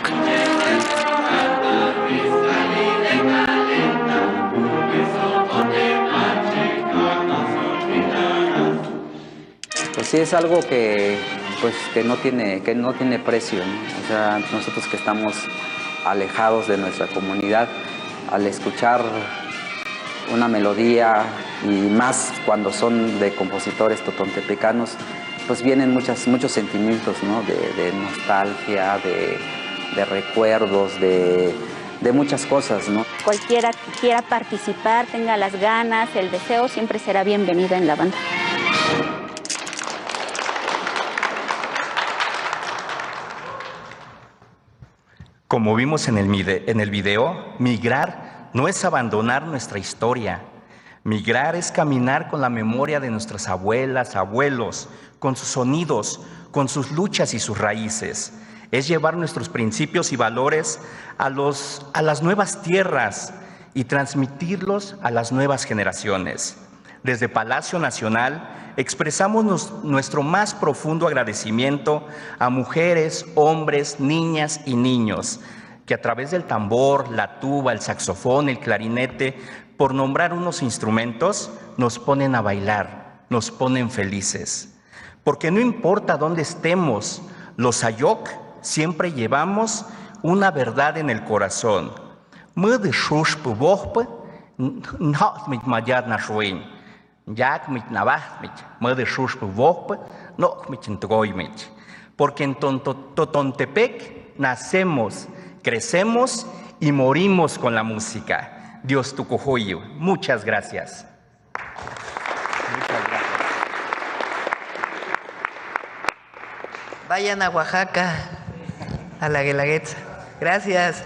Pues sí, es algo que pues que no tiene precio, ¿no? O sea, nosotros que estamos alejados de nuestra comunidad, al escuchar una melodía y más cuando son de compositores totontepecanos, pues vienen muchos sentimientos, ¿no? De nostalgia, de recuerdos, de muchas cosas, ¿no? Cualquiera que quiera participar, tenga las ganas, el deseo, siempre será bienvenido en la banda. Como vimos en el video, migrar no es abandonar nuestra historia. Migrar es caminar con la memoria de nuestras abuelas, abuelos, con sus sonidos, con sus luchas y sus raíces. Es llevar nuestros principios y valores a las nuevas tierras y transmitirlos a las nuevas generaciones. Desde Palacio Nacional expresamos nuestro más profundo agradecimiento a mujeres, hombres, niñas y niños que a través del tambor, la tuba, el saxofón, el clarinete, por nombrar unos instrumentos, nos ponen a bailar, nos ponen felices. Porque no importa dónde estemos, los Ayok siempre llevamos una verdad en el corazón. Porque en Totontepec nacemos, crecemos y morimos con la música. Dios tu cojoyo. Muchas gracias. Vayan a Oaxaca, a la Guelaguetza. Gracias.